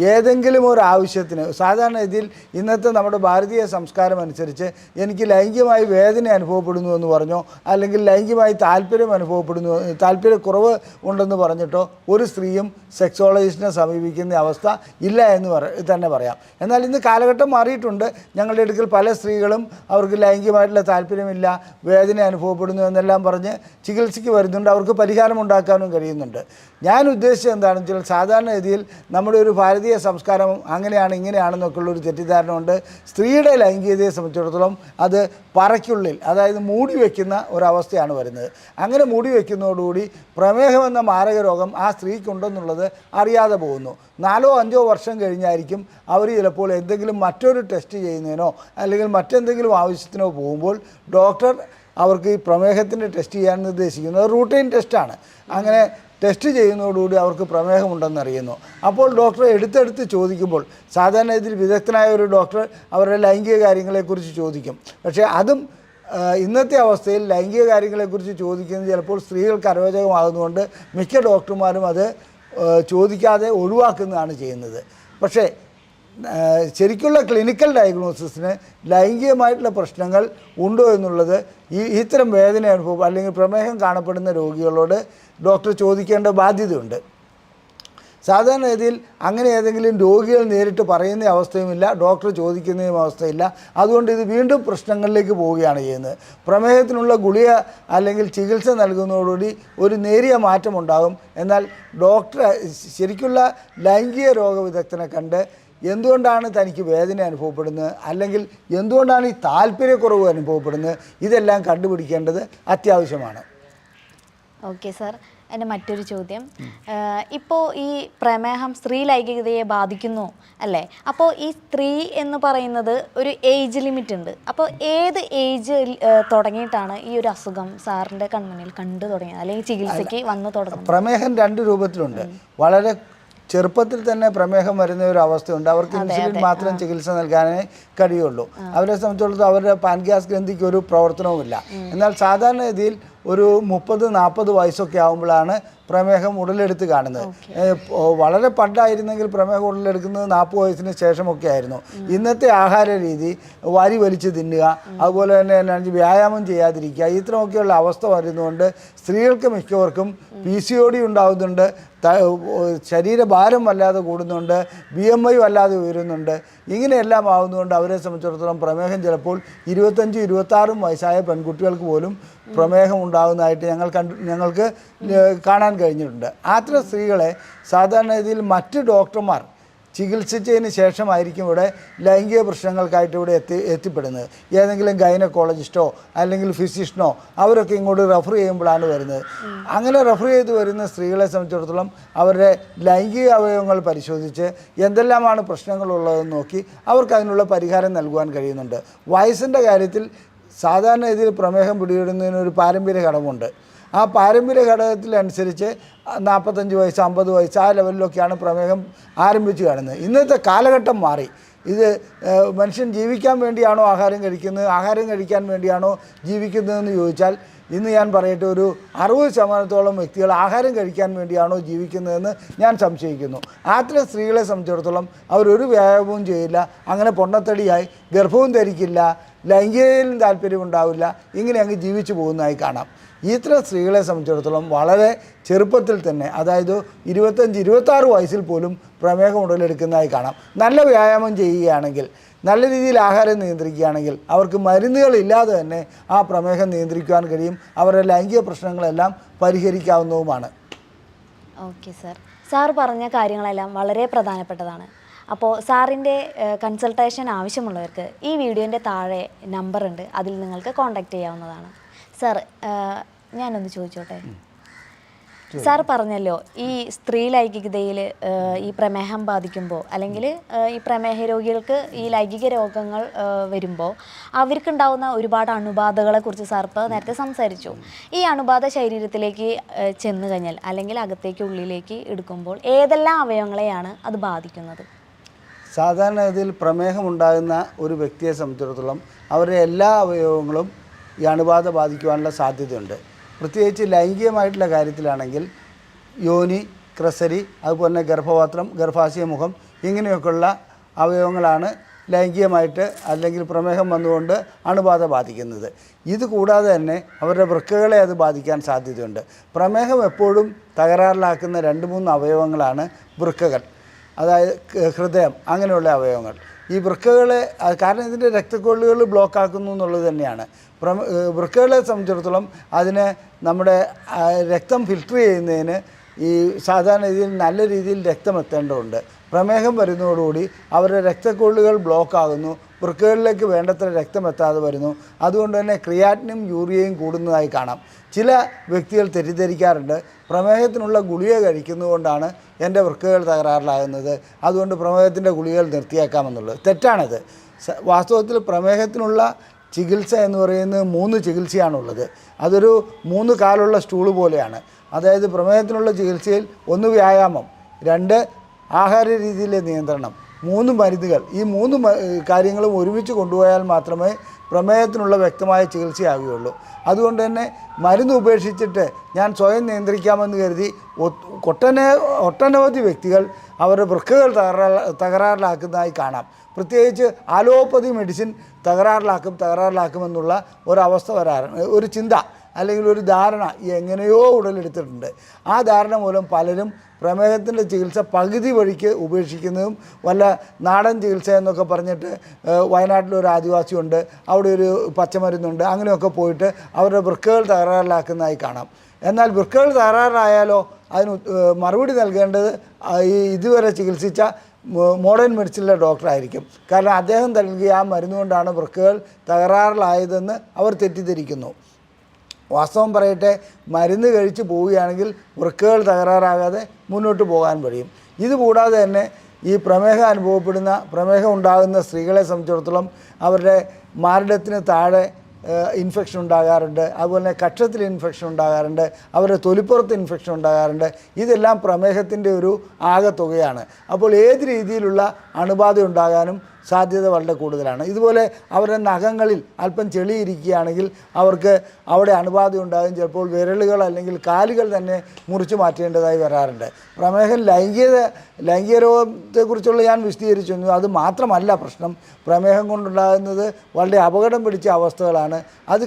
ഏതെങ്കിലും ഒരു ആവശ്യത്തിന്, സാധാരണ ഇതിൽ ഇന്നത്തെ നമ്മുടെ ഭാരതീയ സംസ്കാരം അനുസരിച്ച് എനിക്ക് ലൈംഗികമായി വേദന അനുഭവപ്പെടുന്നു എന്ന് പറഞ്ഞോ, അല്ലെങ്കിൽ ലൈംഗികമായി താല്പര്യക്കുറവ് ഉണ്ടെന്ന് പറഞ്ഞിട്ടോ ഒരു സ്ത്രീയും സെക്സോളജിസ്റ്റിനെ സമീപിക്കുന്ന അവസ്ഥ ഇല്ല എന്ന് തന്നെ പറയാം. എന്നാൽ ഇന്ന് കാലഘട്ടം മാറിയിട്ടുണ്ട്. ഞങ്ങളുടെ അടുക്കൽ പല സ്ത്രീകളും അവർക്ക് ലൈംഗികമായിട്ടുള്ള താല്പര്യമില്ല, വേദന അനുഭവപ്പെടുന്നു എന്നെല്ലാം പറഞ്ഞ് ചികിത്സയ്ക്ക് വരുന്നുണ്ട്. അവർക്ക് പരിഹാരം ഉണ്ടാക്കാനും കഴിയുന്നുണ്ട്. ഞാൻ ഉദ്ദേശിച്ചത് എന്താണെന്ന് വെച്ചാൽ, സാധാരണ രീതിയിൽ നമ്മുടെ ഒരു ഭാരതീയ സംസ്കാരം അങ്ങനെയാണ് ഇങ്ങനെയാണെന്നൊക്കെയുള്ളൊരു തെറ്റിദ്ധാരണ ഉണ്ട്. സ്ത്രീയുടെ ലൈംഗികതയെ സംബന്ധിച്ചിടത്തോളം അത് പറയ്ക്കുള്ളിൽ, അതായത് മൂടി വയ്ക്കുന്ന ഒരവസ്ഥയാണ് വരുന്നത്. അങ്ങനെ മൂടി വയ്ക്കുന്നതോടുകൂടി പ്രമേഹം എന്ന മാരക രോഗം ആ സ്ത്രീക്കുണ്ടെന്നുള്ളത് അറിയാതെ പോകുന്നു. 4-5 വർഷം കഴിഞ്ഞായിരിക്കും അവർ ചിലപ്പോൾ എന്തെങ്കിലും മറ്റൊരു ടെസ്റ്റ് ചെയ്യുന്നതിനോ അല്ലെങ്കിൽ മറ്റെന്തെങ്കിലും ആവശ്യത്തിനോ പോകുമ്പോൾ ഡോക്ടർ അവർക്ക് ഈ പ്രമേഹത്തിൻ്റെ ടെസ്റ്റ് ചെയ്യാൻ നിർദ്ദേശിക്കുന്നത് റൂട്ടീൻ ടെസ്റ്റാണ്. അങ്ങനെ ടെസ്റ്റ് ചെയ്യുന്നതോടുകൂടി അവർക്ക് പ്രമേഹമുണ്ടെന്നറിയുന്നു. അപ്പോൾ ഡോക്ടറെ എടുത്തെടുത്ത് ചോദിക്കുമ്പോൾ, സാധാരണ ഇതിൽ വിദഗ്ധനായ ഒരു ഡോക്ടർ അവരുടെ ലൈംഗിക കാര്യങ്ങളെക്കുറിച്ച് ചോദിക്കും. പക്ഷേ അതും ഇന്നത്തെ അവസ്ഥയിൽ ലൈംഗിക കാര്യങ്ങളെക്കുറിച്ച് ചോദിക്കുന്നത് ചിലപ്പോൾ സ്ത്രീകൾക്ക് അരോചകമാകുന്നതുകൊണ്ട് മിക്ക ഡോക്ടർമാരും അത് ചോദിക്കാതെ ഒഴിവാക്കുന്നതാണ് ചെയ്യുന്നത്. പക്ഷേ ശരിക്കുള്ള ക്ലിനിക്കൽ ഡയഗ്നോസിസിന് ലൈംഗികമായിട്ടുള്ള പ്രശ്നങ്ങൾ ഉണ്ടോ എന്നുള്ളത് ഇത്തരം വേദന അനുഭവം അല്ലെങ്കിൽ പ്രമേഹം കാണപ്പെടുന്ന രോഗികളോട് ഡോക്ടർ ചോദിക്കേണ്ട ബാധ്യതയുണ്ട്. സാധാരണഗതിയിൽ അങ്ങനെ ഏതെങ്കിലും രോഗികൾ നേരിട്ട് പറയുന്ന അവസ്ഥയുമില്ല, ഡോക്ടർ ചോദിക്കുന്നതും അവസ്ഥയില്ല. അതുകൊണ്ട് ഇത് വീണ്ടും പ്രശ്നങ്ങളിലേക്ക് പോവുകയാണ് ചെയ്യുന്നത്. പ്രമേഹത്തിനുള്ള ഗുളിക അല്ലെങ്കിൽ ചികിത്സ നൽകുന്നതോടുകൂടി ഒരു നേരിയ മാറ്റമുണ്ടാകും. എന്നാൽ ഡോക്ടർ ശരിക്കുള്ള ലൈംഗിക രോഗവിദഗ്ധനെ കണ്ട് എന്തുകൊണ്ടാണ് തനിക്ക് വേദന അനുഭവപ്പെടുന്നത്, അല്ലെങ്കിൽ എന്തുകൊണ്ടാണ് ഈ താല്പര്യക്കുറവ് അനുഭവപ്പെടുന്നത്, ഇതെല്ലാം കണ്ടുപിടിക്കേണ്ടത് അത്യാവശ്യമാണ്. ഓക്കെ സാർ, എൻ്റെ മറ്റൊരു ചോദ്യം, ഇപ്പോൾ ഈ പ്രമേഹം സ്ത്രീ ലൈംഗികതയെ ബാധിക്കുന്നു അല്ലേ? അപ്പോൾ ഈ സ്ത്രീ എന്ന് പറയുന്നത് ഒരു ഏജ് ലിമിറ്റ് ഉണ്ട്. അപ്പോൾ ഏത് ഏജ് തുടങ്ങിയിട്ടാണ് ഈ ഒരു അസുഖം സാറിൻ്റെ കൺമുന്നിൽ കണ്ടു തുടങ്ങിയത്, അല്ലെങ്കിൽ ചികിത്സയ്ക്ക് വന്നു തുടങ്ങുന്നത്? പ്രമേഹം രണ്ട് രൂപത്തിലുണ്ട്. വളരെ ചെറുപ്പത്തിൽ തന്നെ പ്രമേഹം വരുന്ന ഒരു അവസ്ഥയുണ്ട്. അവർക്ക് ഇൻസുലിൻ മാത്രം ചികിത്സ നൽകാനേ കഴിയുള്ളൂ. അവരെ സംബന്ധിച്ചിടത്തോളം അവരുടെ പാൻക്രിയാസ് ഗ്രന്ഥിക്ക് ഒരു പ്രവർത്തനവുമില്ല. എന്നാൽ സാധാരണഗതിയിൽ ഒരു 30-40 വയസ്സൊക്കെ ആകുമ്പോഴാണ് പ്രമേഹം ഉടലെടുത്ത് കാണുന്നത്. വളരെ പണ്ടായിരുന്നെങ്കിൽ പ്രമേഹം ഉടലെടുക്കുന്നത് 40 വയസ്സിന് ശേഷമൊക്കെ ആയിരുന്നു. ഇന്നത്തെ ആഹാര രീതി വാരി വലിച്ച് തിന്നുക, അതുപോലെ തന്നെ വ്യായാമം ചെയ്യാതിരിക്കുക, ഇത്രയൊക്കെയുള്ള അവസ്ഥ വരുന്നതുകൊണ്ട് സ്ത്രീകൾക്ക് മിക്കവർക്കും PCOD ഉണ്ടാകുന്നുണ്ട്, ശരീരഭാരം വല്ലാതെ കൂടുന്നുണ്ട്, BMI വല്ലാതെ ഉയരുന്നുണ്ട്. ഇങ്ങനെയെല്ലാം ആകുന്നതുകൊണ്ട് അവരെ സംബന്ധിച്ചിടത്തോളം പ്രമേഹം ചിലപ്പോൾ 25-26 വയസ്സായ പെൺകുട്ടികൾക്ക് പോലും പ്രമേഹം ഉണ്ടാകുന്നതായിട്ട് ഞങ്ങൾക്ക് കാണാൻ കഴിഞ്ഞിട്ടുണ്ട്. അത്തരം സ്ത്രീകളെ സാധാരണഗതിയിൽ മറ്റ് ഡോക്ടർമാർ ചികിത്സിച്ചതിന് ശേഷമായിരിക്കും ഇവിടെ ലൈംഗിക പ്രശ്നങ്ങൾക്കായിട്ട് ഇവിടെ എത്തിപ്പെടുന്നത്. ഏതെങ്കിലും ഗൈനക്കോളജിസ്റ്റോ അല്ലെങ്കിൽ ഫിസിഷ്യനോ അവരൊക്കെ ഇങ്ങോട്ട് റെഫർ ചെയ്യുമ്പോഴാണ് വരുന്നത്. അങ്ങനെ റെഫർ ചെയ്ത് വരുന്ന സ്ത്രീകളെ സംബന്ധിച്ചിടത്തോളം അവരുടെ ലൈംഗിക അവയവങ്ങൾ പരിശോധിച്ച് എന്തെല്ലാമാണ് പ്രശ്നങ്ങളുള്ളതെന്ന് നോക്കി അവർക്ക് അതിനുള്ള പരിഹാരം നൽകുവാൻ കഴിയുന്നുണ്ട്. വയസ്സിൻ്റെ കാര്യത്തിൽ സാധാരണ രീതിയിൽ പ്രമേഹം പിടിപെടുന്നതിന് ഒരു പാരമ്പര്യ ഘടകമുണ്ട്. ആ പാരമ്പര്യ ഘടകത്തിലനുസരിച്ച് 45 വയസ്സ് 50 വയസ്സ് ആ ലെവലിലൊക്കെയാണ് പ്രമേഹം ആരംഭിച്ച് കാണുന്നത്. ഇന്നത്തെ കാലഘട്ടം മാറി. ഇത് മനുഷ്യൻ ജീവിക്കാൻ വേണ്ടിയാണോ ആഹാരം കഴിക്കുന്നത്, ആഹാരം കഴിക്കാൻ വേണ്ടിയാണോ ജീവിക്കുന്നതെന്ന് ചോദിച്ചാൽ ഇന്ന് ഞാൻ പറയട്ടെ, ഒരു 60% വ്യക്തികൾ ആഹാരം കഴിക്കാൻ വേണ്ടിയാണോ ജീവിക്കുന്നതെന്ന് ഞാൻ സംശയിക്കുന്നു. അത്തരം സ്ത്രീകളെ സംബന്ധിച്ചിടത്തോളം അവരൊരു വ്യായാമവും ചെയ്യില്ല, അങ്ങനെ പൊണ്ണത്തടിയായി ഗർഭവും ധരിക്കില്ല, ലൈംഗികതയിലും താല്പര്യമുണ്ടാവില്ല, ഇങ്ങനെ അങ്ങ് ജീവിച്ചു പോകുന്നതായി കാണാം. ഇത്തരം സ്ത്രീകളെ സംബന്ധിച്ചിടത്തോളം വളരെ ചെറുപ്പത്തിൽ തന്നെ, അതായത് 25-26 വയസ്സിൽ പോലും പ്രമേഹം ഉടലെടുക്കുന്നതായി കാണാം. നല്ല വ്യായാമം ചെയ്യുകയാണെങ്കിൽ, നല്ല രീതിയിൽ ആഹാരം നിയന്ത്രിക്കുകയാണെങ്കിൽ അവർക്ക് മരുന്നുകളില്ലാതെ തന്നെ ആ പ്രമേഹം നിയന്ത്രിക്കുവാൻ കഴിയും. അവരുടെ ലൈംഗിക പ്രശ്നങ്ങളെല്ലാം പരിഹരിക്കാവുന്നതുമാണ്. ഓക്കെ സാർ പറഞ്ഞ കാര്യങ്ങളെല്ലാം വളരെ പ്രധാനപ്പെട്ടതാണ്. അപ്പോൾ സാറിൻ്റെ കൺസൾട്ടേഷൻ ആവശ്യമുള്ളവർക്ക് ഈ വീഡിയോൻ്റെ താഴെ നമ്പറുണ്ട്, അതിൽ നിങ്ങൾക്ക് കോൺടാക്റ്റ് ചെയ്യാവുന്നതാണ്. സാർ, ഞാനൊന്ന് ചോദിച്ചോട്ടെ, സാർ പറഞ്ഞല്ലോ ഈ സ്ത്രീ ലൈംഗികതയിൽ ഈ പ്രമേഹം ബാധിക്കുമ്പോൾ, അല്ലെങ്കിൽ ഈ പ്രമേഹ രോഗികൾക്ക് ഈ ലൈംഗിക രോഗങ്ങൾ വരുമ്പോൾ അവർക്കുണ്ടാകുന്ന ഒരുപാട് അണുബാധകളെക്കുറിച്ച് സാർ ഇപ്പോൾ നേരത്തെ സംസാരിച്ചു. ഈ അണുബാധ ശരീരത്തിലേക്ക് ചെന്ന് കഴിഞ്ഞാൽ, അല്ലെങ്കിൽ അകത്തേക്ക് ഉള്ളിലേക്ക് എടുക്കുമ്പോൾ ഏതെല്ലാം അവയവങ്ങളെയാണ് അത് ബാധിക്കുന്നത്? സാധാരണഗതിയിൽ പ്രമേഹം ഉണ്ടാകുന്ന ഒരു വ്യക്തിയെ സംബന്ധിച്ചിടത്തോളം അവരുടെ എല്ലാ അവയവങ്ങളും ഈ അണുബാധ ബാധിക്കുവാനുള്ള സാധ്യതയുണ്ട്. പ്രത്യേകിച്ച് ലൈംഗികമായിട്ടുള്ള കാര്യത്തിലാണെങ്കിൽ യോനി, ക്രസരി, അതുപോലെ തന്നെ ഗർഭപാത്രം, ഗർഭാശയ മുഖം, ഇങ്ങനെയൊക്കെയുള്ള അവയവങ്ങളാണ് ലൈംഗികമായിട്ട് അല്ലെങ്കിൽ പ്രമേഹം വന്നുകൊണ്ട് അണുബാധ ബാധിക്കുന്നത്. ഇത് കൂടാതെ തന്നെ അവരുടെ വൃക്കകളെ അത് ബാധിക്കാൻ സാധ്യതയുണ്ട്. പ്രമേഹം എപ്പോഴും തകരാറിലാക്കുന്ന 2-3 അവയവങ്ങളാണ് വൃക്കകൾ, അതായത് ഹൃദയം, അങ്ങനെയുള്ള അവയവങ്ങൾ. ഈ വൃക്കകളെ, കാരണം ഇതിൻ്റെ രക്തക്കൊള്ളുകൾ ബ്ലോക്കാക്കുന്നു എന്നുള്ളത് തന്നെയാണ്. വൃക്കകളെ സംബന്ധിച്ചിടത്തോളം അതിന് നമ്മുടെ രക്തം ഫിൽട്ടർ ചെയ്യുന്നതിന് ഈ സാധാരണ രീതിയിൽ നല്ല രീതിയിൽ രക്തം എത്തേണ്ടതുണ്ട്. പ്രമേഹം വരുന്നതോടുകൂടി അവരുടെ രക്തക്കൊള്ളുകൾ ബ്ലോക്കാകുന്നു, വൃക്കകളിലേക്ക് വേണ്ടത്ര രക്തം എത്താതെ വരുന്നു. അതുകൊണ്ട് തന്നെ ക്രിയാറ്റിനും യൂറിയയും കൂടുന്നതായി കാണാം. ചില വ്യക്തികൾ തെറ്റിദ്ധരിക്കാറുണ്ട്, പ്രമേഹത്തിനുള്ള ഗുളിക കഴിക്കുന്നതുകൊണ്ടാണ് എൻ്റെ വൃക്കകൾ തകരാറിലാകുന്നത്, അതുകൊണ്ട് പ്രമേഹത്തിൻ്റെ ഗുളികകൾ നിർത്തിയേക്കാമെന്നുള്ളത്. തെറ്റാണത്. വാസ്തവത്തിൽ പ്രമേഹത്തിനുള്ള ചികിത്സ എന്ന് പറയുന്നത് 3 ചികിത്സയാണുള്ളത്. അതൊരു 3 കാലുള്ള സ്റ്റൂള് പോലെയാണ്. അതായത് പ്രമേഹത്തിനുള്ള ചികിത്സയിൽ 1 വ്യായാമം, 2 ആഹാര രീതിയിലെ നിയന്ത്രണം, 3 മരുന്നുകൾ. ഈ 3 കാര്യങ്ങളും ഒരുമിച്ച് കൊണ്ടുപോയാൽ മാത്രമേ പ്രമേഹത്തിനുള്ള വ്യക്തമായ ചികിത്സയാകുകയുള്ളൂ. അതുകൊണ്ട് തന്നെ മരുന്ന് ഉപേക്ഷിച്ചിട്ട് ഞാൻ സ്വയം നിയന്ത്രിക്കാമെന്ന് കരുതി ഒട്ടനവധി വ്യക്തികൾ അവരുടെ വൃക്കകൾ തകരാറിലാക്കുന്നതായി കാണാം. പ്രത്യേകിച്ച് അലോപ്പതി മെഡിസിൻ തകരാറിലാക്കുമെന്നുള്ള ഒരവസ്ഥ വരാറുണ്ട്, ഒരു ചിന്ത. അല്ലെങ്കിൽ ഒരു ധാരണ എങ്ങനെയോ ഉടലെടുത്തിട്ടുണ്ട്. ആ ധാരണ മൂലം പലരും പ്രമേഹത്തിൻ്റെ ചികിത്സ പകുതി വഴിക്ക് ഉപേക്ഷിക്കുന്നതും വല്ല നാടൻ ചികിത്സ എന്നൊക്കെ പറഞ്ഞിട്ട് വയനാട്ടിലൊരു ആദിവാസിയുണ്ട്, അവിടെ ഒരു പച്ചമരുന്നുണ്ട്, അങ്ങനെയൊക്കെ പോയിട്ട് അവരുടെ വൃക്കകൾ തകരാറിലാക്കുന്നതായി കാണാം. എന്നാൽ വൃക്കകൾ തകരാറായാലോ അതിന് മറുപടി നൽകേണ്ടത് ഇതുവരെ ചികിത്സിച്ച മോഡേൺ മെഡിസിനിലെ ഡോക്ടറായിരിക്കും. കാരണം അദ്ദേഹം നൽകിയ ആ മരുന്നുകൊണ്ടാണ് വൃക്കകൾ തകരാറിലായതെന്ന് അവർ തെറ്റിദ്ധരിക്കുന്നു. വാസ്തവം പറയട്ടെ, മരുന്ന് കഴിച്ച് പോവുകയാണെങ്കിൽ വൃക്കകൾ തകരാറാകാതെ മുന്നോട്ട് പോകാൻ കഴിയും. ഇതുകൂടാതെ തന്നെ ഈ പ്രമേഹം ഉണ്ടാകുന്ന സ്ത്രീകളെ സംബന്ധിച്ചിടത്തോളം അവരുടെ മാറിടത്തിന് താഴെ ഇൻഫെക്ഷൻ ഉണ്ടാകാറുണ്ട്, അതുപോലെ തന്നെ കക്ഷത്തിൽ ഇൻഫെക്ഷൻ ഉണ്ടാകാറുണ്ട്, അവരുടെ തൊലിപ്പുറത്ത് ഇൻഫെക്ഷൻ ഉണ്ടാകാറുണ്ട്. ഇതെല്ലാം പ്രമേഹത്തിൻ്റെ ഒരു ആകെത്തുകയാണ്. അപ്പോൾ ഏത് രീതിയിലുള്ള അണുബാധ ഉണ്ടാകാനും സാധ്യത വളരെ കൂടുതലാണ്. ഇതുപോലെ അവരുടെ നഖങ്ങളിൽ അല്പം ചെളിയിരിക്കുകയാണെങ്കിൽ അവർക്ക് അവിടെ അണുബാധ ഉണ്ടാകും. ചിലപ്പോൾ വിരലുകൾ അല്ലെങ്കിൽ കാലുകൾ തന്നെ മുറിച്ച് മാറ്റേണ്ടതായി വരാറുണ്ട്. പ്രമേഹം ലൈംഗിക രോഗത്തെക്കുറിച്ചുള്ള ഞാൻ വിശദീകരിച്ചു. അത് മാത്രമല്ല പ്രശ്നം. പ്രമേഹം കൊണ്ടുണ്ടാകുന്നത് വളരെ അപകടം പിടിച്ച അവസ്ഥകളാണ്. അത്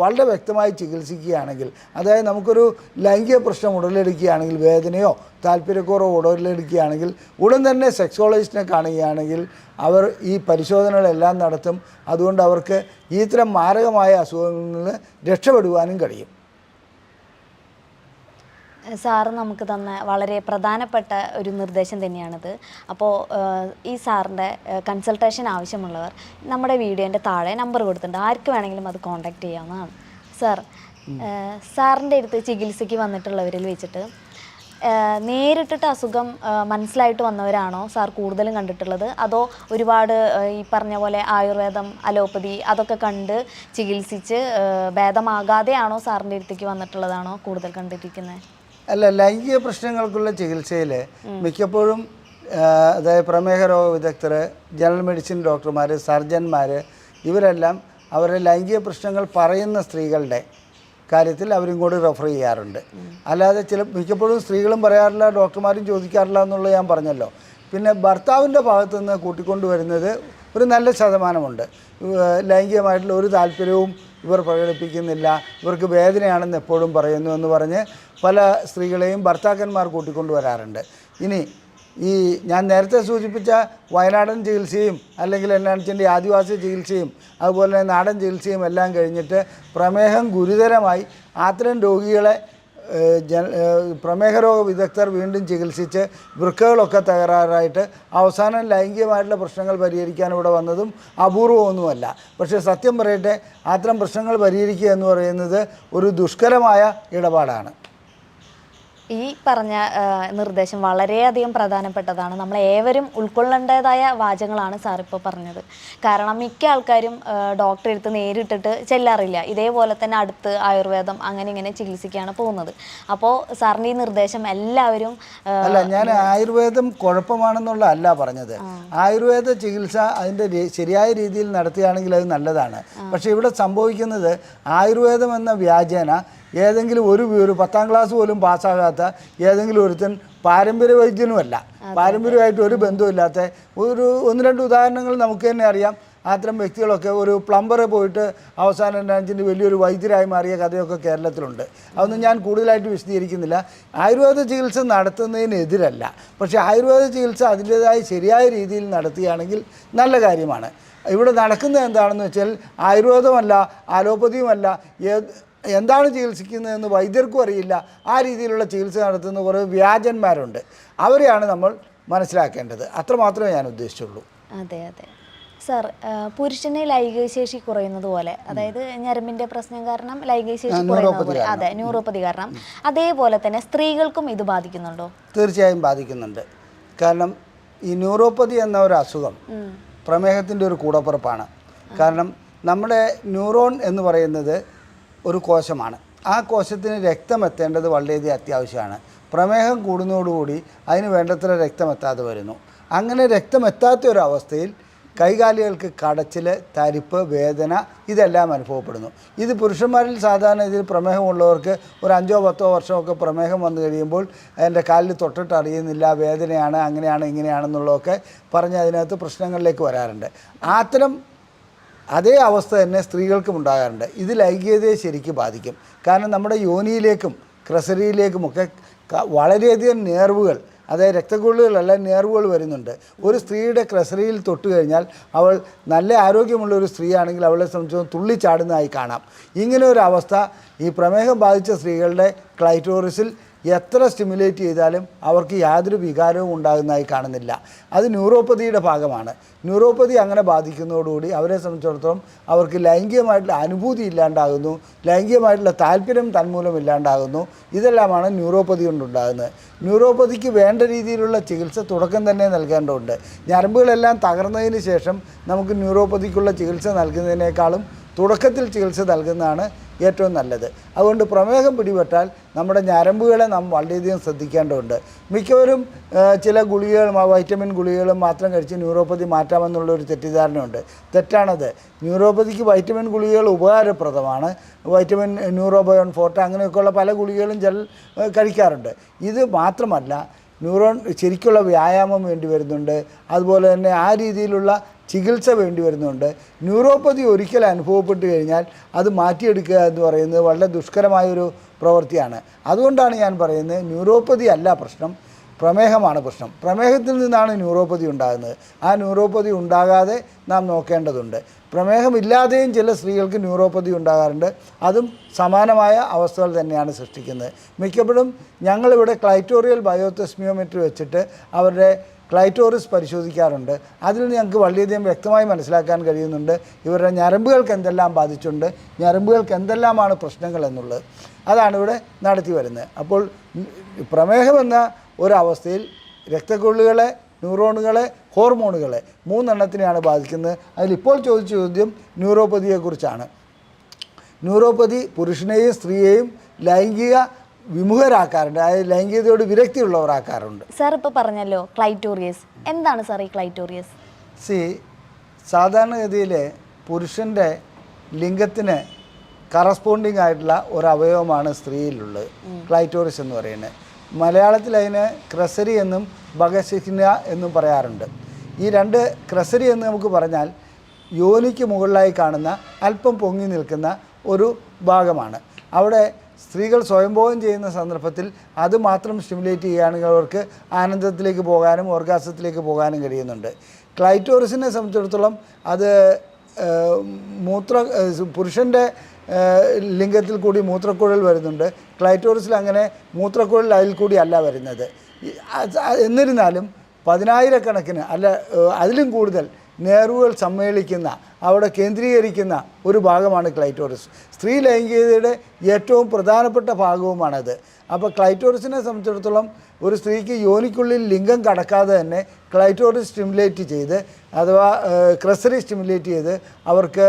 വളരെ വ്യക്തമായി ചികിത്സിക്കുകയാണെങ്കിൽ, അതായത് നമുക്കൊരു ലൈംഗിക പ്രശ്നം ഉടലെടുക്കുകയാണെങ്കിൽ, വേദനയോ താല്പര്യക്കുറവോ ഉടലെടുക്കുകയാണെങ്കിൽ ഉടൻ തന്നെ സെക്സോളജിസ്റ്റിനെ കാണുകയാണെങ്കിൽ അവർ ഈ പരിശോധനകളെല്ലാം നടത്തും. അതുകൊണ്ട് അവർക്ക് ഇത്തരം മാരകമായ അസുഖങ്ങളിൽ നിന്ന് രക്ഷപ്പെടുവാനും കഴിയും. സാറ് നമുക്ക് തന്ന വളരെ പ്രധാനപ്പെട്ട ഒരു നിർദ്ദേശം തന്നെയാണിത്. അപ്പോൾ ഈ സാറിൻ്റെ കൺസൾട്ടേഷൻ ആവശ്യമുള്ളവർ നമ്മുടെ വീഡിയോൻ്റെ താഴെ നമ്പർ കൊടുത്തിട്ടുണ്ട്, ആർക്ക് വേണമെങ്കിലും അത് കോൺടാക്റ്റ് ചെയ്യാവുന്നതാണ്. സാറിൻ്റെ അടുത്ത് ചികിത്സയ്ക്ക് വന്നിട്ടുള്ളവരിൽ വെച്ചിട്ട് നേരിട്ടിട്ട് അസുഖം മനസ്സിലായിട്ട് വന്നവരാണോ സാർ കൂടുതലും കണ്ടിട്ടുള്ളത്, അതോ ഒരുപാട് ഈ പറഞ്ഞ പോലെ ആയുർവേദം, അലോപ്പതി അതൊക്കെ കണ്ട് ചികിത്സിച്ച് ഭേദമാകാതെയാണോ സാറിൻ്റെ അടുത്തേക്ക് വന്നിട്ടുള്ളതാണോ കൂടുതൽ കണ്ടിരിക്കുന്നത്? അല്ല, ലൈംഗിക പ്രശ്നങ്ങൾക്കുള്ള ചികിത്സയിൽ മിക്കപ്പോഴും അതായത് പ്രമേഹ രോഗ വിദഗ്ധർ, ജനറൽ മെഡിസിൻ ഡോക്ടർമാർ, സർജന്മാർ ഇവരെല്ലാം അവരുടെ ലൈംഗിക പ്രശ്നങ്ങൾ പറയുന്ന സ്ത്രീകളുടെ കാര്യത്തിൽ അവരിങ്ങോട്ട് റെഫർ ചെയ്യാറുണ്ട്. അല്ലാതെ മിക്കപ്പോഴും സ്ത്രീകളും പറയാറില്ല, ഡോക്ടർമാരും ചോദിക്കാറില്ല എന്നുള്ളത് ഞാൻ പറഞ്ഞല്ലോ. പിന്നെ ഭർത്താവിൻ്റെ ഭാഗത്തു നിന്ന് കൂട്ടിക്കൊണ്ടുവരുന്നത് ഒരു നല്ല ശതമാനമുണ്ട്. ലൈംഗികമായിട്ടുള്ള ഒരു താല്പര്യവും ഇവർ പ്രകടിപ്പിക്കുന്നില്ല, ഇവർക്ക് വേദനയാണെന്ന് എപ്പോഴും പറയുന്നു എന്ന് പറഞ്ഞ് പല സ്ത്രീകളെയും ഭർത്താക്കന്മാർ കൂട്ടിക്കൊണ്ടുവരാറുണ്ട്. ഇനി ഈ ഞാൻ നേരത്തെ സൂചിപ്പിച്ച വയനാടൻ ചികിത്സയും അല്ലെങ്കിൽ എന്നാണെന്ന് ആദിവാസി ചികിത്സയും അതുപോലെ തന്നെ നാടൻ ചികിത്സയും എല്ലാം കഴിഞ്ഞിട്ട് പ്രമേഹം ഗുരുതരമായി അത്തരം രോഗികളെ പ്രമേഹ രോഗ വിദഗ്ധർ വീണ്ടും ചികിത്സിച്ച് വൃക്കകളൊക്കെ തകരാറായിട്ട് അവസാനം ലൈംഗികമായിട്ടുള്ള പ്രശ്നങ്ങൾ പരിഹരിക്കാൻ ഇവിടെ വന്നതും അപൂർവമൊന്നുമല്ല. പക്ഷേ സത്യം പറയട്ടെ, അത്തരം പ്രശ്നങ്ങൾ പരിഹരിക്കുക എന്ന് പറയുന്നത് ഒരു ദുഷ്കരമായ ഇടപാടാണ്. ഈ പറഞ്ഞ നിർദ്ദേശം വളരെയധികം പ്രധാനപ്പെട്ടതാണ്. നമ്മളേവരും ഉൾക്കൊള്ളേണ്ടതായ വാചകങ്ങളാണ് സാറിപ്പോൾ പറഞ്ഞത്. കാരണം മിക്ക ആൾക്കാരും ഡോക്ടറെ അടുത്ത് നേരിട്ടിട്ട് ചെല്ലാറില്ല. ഇതേപോലെ തന്നെ അടുത്ത് ആയുർവേദം അങ്ങനെ ഇങ്ങനെ ചികിത്സിക്കുകയാണ് പോകുന്നത്. അപ്പോൾ സാറിൻ്റെ ഈ നിർദ്ദേശം എല്ലാവരും അല്ല, ഞാൻ ആയുർവേദം കുഴപ്പമാണെന്നുള്ള അല്ല പറഞ്ഞത്. ആയുർവേദ ചികിത്സ അതിൻ്റെ ശരിയായ രീതിയിൽ നടത്തുകയാണെങ്കിൽ അത് നല്ലതാണ്. പക്ഷേ ഇവിടെ സംഭവിക്കുന്നത് ആയുർവേദം എന്ന വ്യാജേന ഏതെങ്കിലും ഒരു 10ാം ക്ലാസ് പോലും പാസ്സാകാത്ത ഏതെങ്കിലും ഒരുത്തൻ പാരമ്പര്യ വൈദ്യനുമല്ല, പാരമ്പര്യമായിട്ട് ഒരു ബന്ധമില്ലാത്ത ഒന്ന് രണ്ട് ഉദാഹരണങ്ങൾ നമുക്ക് തന്നെ അറിയാം. അത്തരം വ്യക്തികളൊക്കെ ഒരു പ്ലംബറെ പോയിട്ട് അവസാനം എന്താണെന്ന് വലിയൊരു വൈദ്യരായി മാറിയ കഥയൊക്കെ കേരളത്തിലുണ്ട്. അതൊന്നും ഞാൻ കൂടുതലായിട്ട് വിശദീകരിക്കുന്നില്ല. ആയുർവേദ ചികിത്സ നടത്തുന്നതിനെതിരല്ല, പക്ഷേ ആയുർവേദ ചികിത്സ അതിൻ്റേതായ ശരിയായ രീതിയിൽ നടത്തുകയാണെങ്കിൽ നല്ല കാര്യമാണ്. ഇവിടെ നടക്കുന്നത് എന്താണെന്ന് വെച്ചാൽ ആയുർവേദമല്ല, അലോപ്പതിയുമല്ല, എന്താണ് ചികിത്സിക്കുന്നതെന്ന് വൈദ്യർക്കും അറിയില്ല. ആ രീതിയിലുള്ള ചികിത്സ നടത്തുന്ന കുറേ വ്യാജന്മാരുണ്ട്. അവരെയാണ് നമ്മൾ മനസ്സിലാക്കേണ്ടത്. അത്രമാത്രമേ ഞാൻ ഉദ്ദേശിച്ചുള്ളൂ. അതെ അതെ സാർ, പുരുഷന് ലൈംഗികശേഷി കുറയുന്നത് പോലെ, അതായത് ഞരമ്പിൻ്റെ പ്രശ്നം കാരണം ലൈംഗികശേഷി കുറയുന്നത് പോലെ, അതെ, ന്യൂറോപ്പതി കാരണം, അതേപോലെ തന്നെ സ്ത്രീകൾക്കും ഇത് ബാധിക്കുന്നുണ്ടോ? തീർച്ചയായും ബാധിക്കുന്നുണ്ട്. കാരണം ഈ ന്യൂറോപ്പതി എന്ന ഒരു അസുഖം പ്രമേഹത്തിൻ്റെ ഒരു കൂടപ്പിറപ്പാണ്. കാരണം നമ്മുടെ ന്യൂറോൺ എന്ന് പറയുന്നത് ഒരു കോശമാണ്. ആ കോശത്തിന് രക്തം എത്തേണ്ടത് വളരെയധികം അത്യാവശ്യമാണ്. പ്രമേഹം കൂടുന്നതോടുകൂടി അതിന് വേണ്ടത്ര രക്തം എത്താതെ വരുന്നു. അങ്ങനെ രക്തം എത്താത്ത ഒരവസ്ഥയിൽ കൈകാലുകൾക്ക് കടച്ചിൽ, തരിപ്പ്, വേദന ഇതെല്ലാം അനുഭവപ്പെടുന്നു. ഇത് പുരുഷന്മാരിൽ സാധാരണ ഇതിൽ പ്രമേഹമുള്ളവർക്ക് ഒരു 5-10 വർഷമൊക്കെ പ്രമേഹം വന്നു കഴിയുമ്പോൾ എൻ്റെ കാലിൽ തൊട്ടിട്ട് അറിയുന്നില്ല, വേദനയാണ്, അങ്ങനെയാണ് ഇങ്ങനെയാണെന്നുള്ളതൊക്കെ പറഞ്ഞ് അതിനകത്ത് പ്രശ്നങ്ങളിലേക്ക് വരാറുണ്ട്. അത്തരം അതേ അവസ്ഥ തന്നെ സ്ത്രീകൾക്കും ഉണ്ടാകാറുണ്ട്. ഇത് ലൈംഗികതയെ ശരിക്കും ബാധിക്കും. കാരണം നമ്മുടെ യോനിയിലേക്കും ക്രസരിയിലേക്കുമൊക്കെ വളരെയധികം നേർവുകൾ, അതായത് രക്തക്കൊള്ളുകളല്ല, നേർവുകൾ വരുന്നുണ്ട്. ഒരു സ്ത്രീയുടെ ക്രസറിയിൽ തൊട്ട് കഴിഞ്ഞാൽ അവൾ നല്ല ആരോഗ്യമുള്ള ഒരു സ്ത്രീയാണെങ്കിൽ അവളെ സംബന്ധിച്ച് തുള്ളിച്ചാടുന്നതായി കാണാം. ഇങ്ങനെ ഒരു അവസ്ഥ ഈ പ്രമേഹം ബാധിച്ച സ്ത്രീകളുടെ ക്ലൈറ്റോറിസിൽ എത്ര സ്റ്റിമുലേറ്റ് ചെയ്താലും അവർക്ക് യാതൊരു വികാരവും ഉണ്ടാകുന്നതായി കാണുന്നില്ല. അത് ന്യൂറോപ്പതിയുടെ ഭാഗമാണ്. ന്യൂറോപ്പതി അങ്ങനെ ബാധിക്കുന്നതോടുകൂടി അവരെ സംബന്ധിച്ചിടത്തോളം അവർക്ക് ലൈംഗികമായിട്ടുള്ള അനുഭൂതി ഇല്ലാണ്ടാകുന്നു, ലൈംഗികമായിട്ടുള്ള താല്പര്യം തന്മൂലം ഇല്ലാണ്ടാകുന്നു. ഇതെല്ലാമാണ് ന്യൂറോപ്പതി കൊണ്ടുണ്ടാകുന്നത്. ന്യൂറോപ്പതിക്ക് വേണ്ട രീതിയിലുള്ള ചികിത്സ തുടക്കം തന്നെ നൽകേണ്ടതുണ്ട്. ഞരമ്പുകളെല്ലാം തകർന്നതിന് ശേഷം നമുക്ക് ന്യൂറോപ്പതിക്കുള്ള ചികിത്സ നൽകുന്നതിനേക്കാളും തുടക്കത്തിൽ ചികിത്സ നൽകുന്നതാണ് ഏറ്റവും നല്ലത്. അതുകൊണ്ട് പ്രമേഹം പിടിപെട്ടാൽ നമ്മുടെ ഞരമ്പുകളെ നാം വളരെയധികം ശ്രദ്ധിക്കേണ്ടതുണ്ട്. മിക്കവരും ചില ഗുളികകളും വൈറ്റമിൻ ഗുളികകളും മാത്രം കഴിച്ച് ന്യൂറോപ്പതി മാറ്റാമെന്നുള്ളൊരു തെറ്റിദ്ധാരണയുണ്ട്. തെറ്റാണത്. ന്യൂറോപ്പതിക്ക് വൈറ്റമിൻ ഗുളികകൾ ഉപകാരപ്രദമാണ്. വൈറ്റമിൻ ന്യൂറോബയോൺ ഫോർട്ട് അങ്ങനെയൊക്കെയുള്ള പല ഗുളികകളും കഴിക്കാറുണ്ട്. ഇത് മാത്രമല്ല, ശരിക്കുള്ള വ്യായാമം വേണ്ടി വരുന്നുണ്ട്. അതുപോലെ തന്നെ ആ രീതിയിലുള്ള ചികിത്സ വേണ്ടി വരുന്നുണ്ട്. ന്യൂറോപ്പതി ഒരിക്കൽ അനുഭവപ്പെട്ട് കഴിഞ്ഞാൽ അത് മാറ്റിയെടുക്കുക എന്ന് പറയുന്നത് വളരെ ദുഷ്കരമായൊരു പ്രവൃത്തിയാണ്. അതുകൊണ്ടാണ് ഞാൻ പറയുന്നത്, ന്യൂറോപ്പതി അല്ല പ്രശ്നം, പ്രമേഹമാണ് പ്രശ്നം. പ്രമേഹത്തിൽ നിന്നാണ് ന്യൂറോപ്പതി ഉണ്ടാകുന്നത്. ആ ന്യൂറോപ്പതി ഉണ്ടാകാതെ നാം നോക്കേണ്ടതുണ്ട്. പ്രമേഹമില്ലാതെയും ചില സ്ത്രീകൾക്ക് ന്യൂറോപ്പതി ഉണ്ടാകാറുണ്ട്. അതും സമാനമായ അവസ്ഥകൾ തന്നെയാണ് സൃഷ്ടിക്കുന്നത്. മിക്കപ്പോഴും ഞങ്ങളിവിടെ ക്ലൈറ്റോറിയൽ ബയോതെസ്മിയോമെട്രി വെച്ചിട്ട് അവരുടെ ക്ലൈറ്റോറിസ് പരിശോധിക്കാറുണ്ട്. അതിൽ നിന്ന് ഞങ്ങൾക്ക് വളരെയധികം വ്യക്തമായി മനസ്സിലാക്കാൻ കഴിയുന്നുണ്ട് ഇവരുടെ ഞരമ്പുകൾക്ക് എന്തെല്ലാം ബാധിച്ചിട്ടുണ്ട്, ഞരമ്പുകൾക്ക് എന്തെല്ലാമാണ് പ്രശ്നങ്ങൾ എന്നുള്ളത്. അതാണ് ഇവിടെ നടത്തി വരുന്നത്. അപ്പോൾ പ്രമേഹമെന്ന ഒരവസ്ഥയിൽ രക്തക്കൊള്ളുകളെ, ന്യൂറോണുകളെ, ഹോർമോണുകളെ മൂന്നെണ്ണത്തിനെയാണ് ബാധിക്കുന്നത്. അതിലിപ്പോൾ ചോദിച്ച ചോദ്യം ന്യൂറോപ്പതിയെക്കുറിച്ചാണ്. ന്യൂറോപ്പതി പുരുഷനെയും സ്ത്രീയെയും ലൈംഗിക വിമുഖരാക്കാറുണ്ട്, അതായത് ലൈംഗികതയോട് വിരക്തിയുള്ളവരാക്കാറുണ്ട്. സാർ ഇപ്പോൾ പറഞ്ഞല്ലോ ക്ലൈറ്റോറിയസ്. എന്താണ് സാർ ഈ ക്ലൈറ്റോറിയസ്? സാധാരണഗതിയിൽ പുരുഷൻ്റെ ലിംഗത്തിന് കറസ്പോണ്ടിങ് ആയിട്ടുള്ള ഒരു അവയവമാണ് സ്ത്രീയിലുള്ളത്, ക്ലൈറ്റോറിസ് എന്ന് പറയുന്നത്. മലയാളത്തിൽ അതിന് ക്രസരി എന്നും ബഗസിഹ്ന എന്നും പറയാറുണ്ട്. ഈ രണ്ട് ക്രസരി എന്ന് നമുക്ക് പറഞ്ഞാൽ യോനിക്ക് മുകളിലായി കാണുന്ന അല്പം പൊങ്ങി നിൽക്കുന്ന ഒരു ഭാഗമാണ്. അവിടെ സ്ത്രീകൾ സ്വയംഭോഗം ചെയ്യുന്ന സന്ദർഭത്തിൽ അത് മാത്രം സ്റ്റിമുലേറ്റ് ചെയ്യുകയാണെങ്കിൽ അവർക്ക് ആനന്ദത്തിലേക്ക് പോകാനും ഓർഗാസത്തിലേക്ക് പോകാനും കഴിയുന്നുണ്ട്. ക്ലൈറ്റോറിസിനെ സംബന്ധിച്ചിടത്തോളം അത് പുരുഷൻ്റെ ലിംഗത്തിൽ കൂടി മൂത്രക്കുഴൽ വരുന്നുണ്ട്. ക്ലൈറ്റോറിസിൽ അങ്ങനെ മൂത്രക്കുഴൽ അതിൽ കൂടി അല്ല വരുന്നത്. എന്നിരുന്നാലും 10,000 അല്ല അതിലും കൂടുതൽ നേർവുകൾ സമ്മേളിക്കുന്ന, അവിടെ കേന്ദ്രീകരിക്കുന്ന ഒരു ഭാഗമാണ് ക്ലൈറ്റോറിസ്. സ്ത്രീ ലൈംഗികതയുടെ ഏറ്റവും പ്രധാനപ്പെട്ട ഭാഗവുമാണത്. അപ്പോൾ ക്ലൈറ്റോറിസിനെ സംബന്ധിച്ചിടത്തോളം ഒരു സ്ത്രീക്ക് യോനിക്കുള്ളിൽ ലിംഗം കടക്കാതെ തന്നെ ക്ലൈറ്റോറിസ് സ്റ്റിമുലേറ്റ് ചെയ്ത്, അഥവാ ക്രസറി സ്റ്റിമുലേറ്റ് ചെയ്ത് അവർക്ക്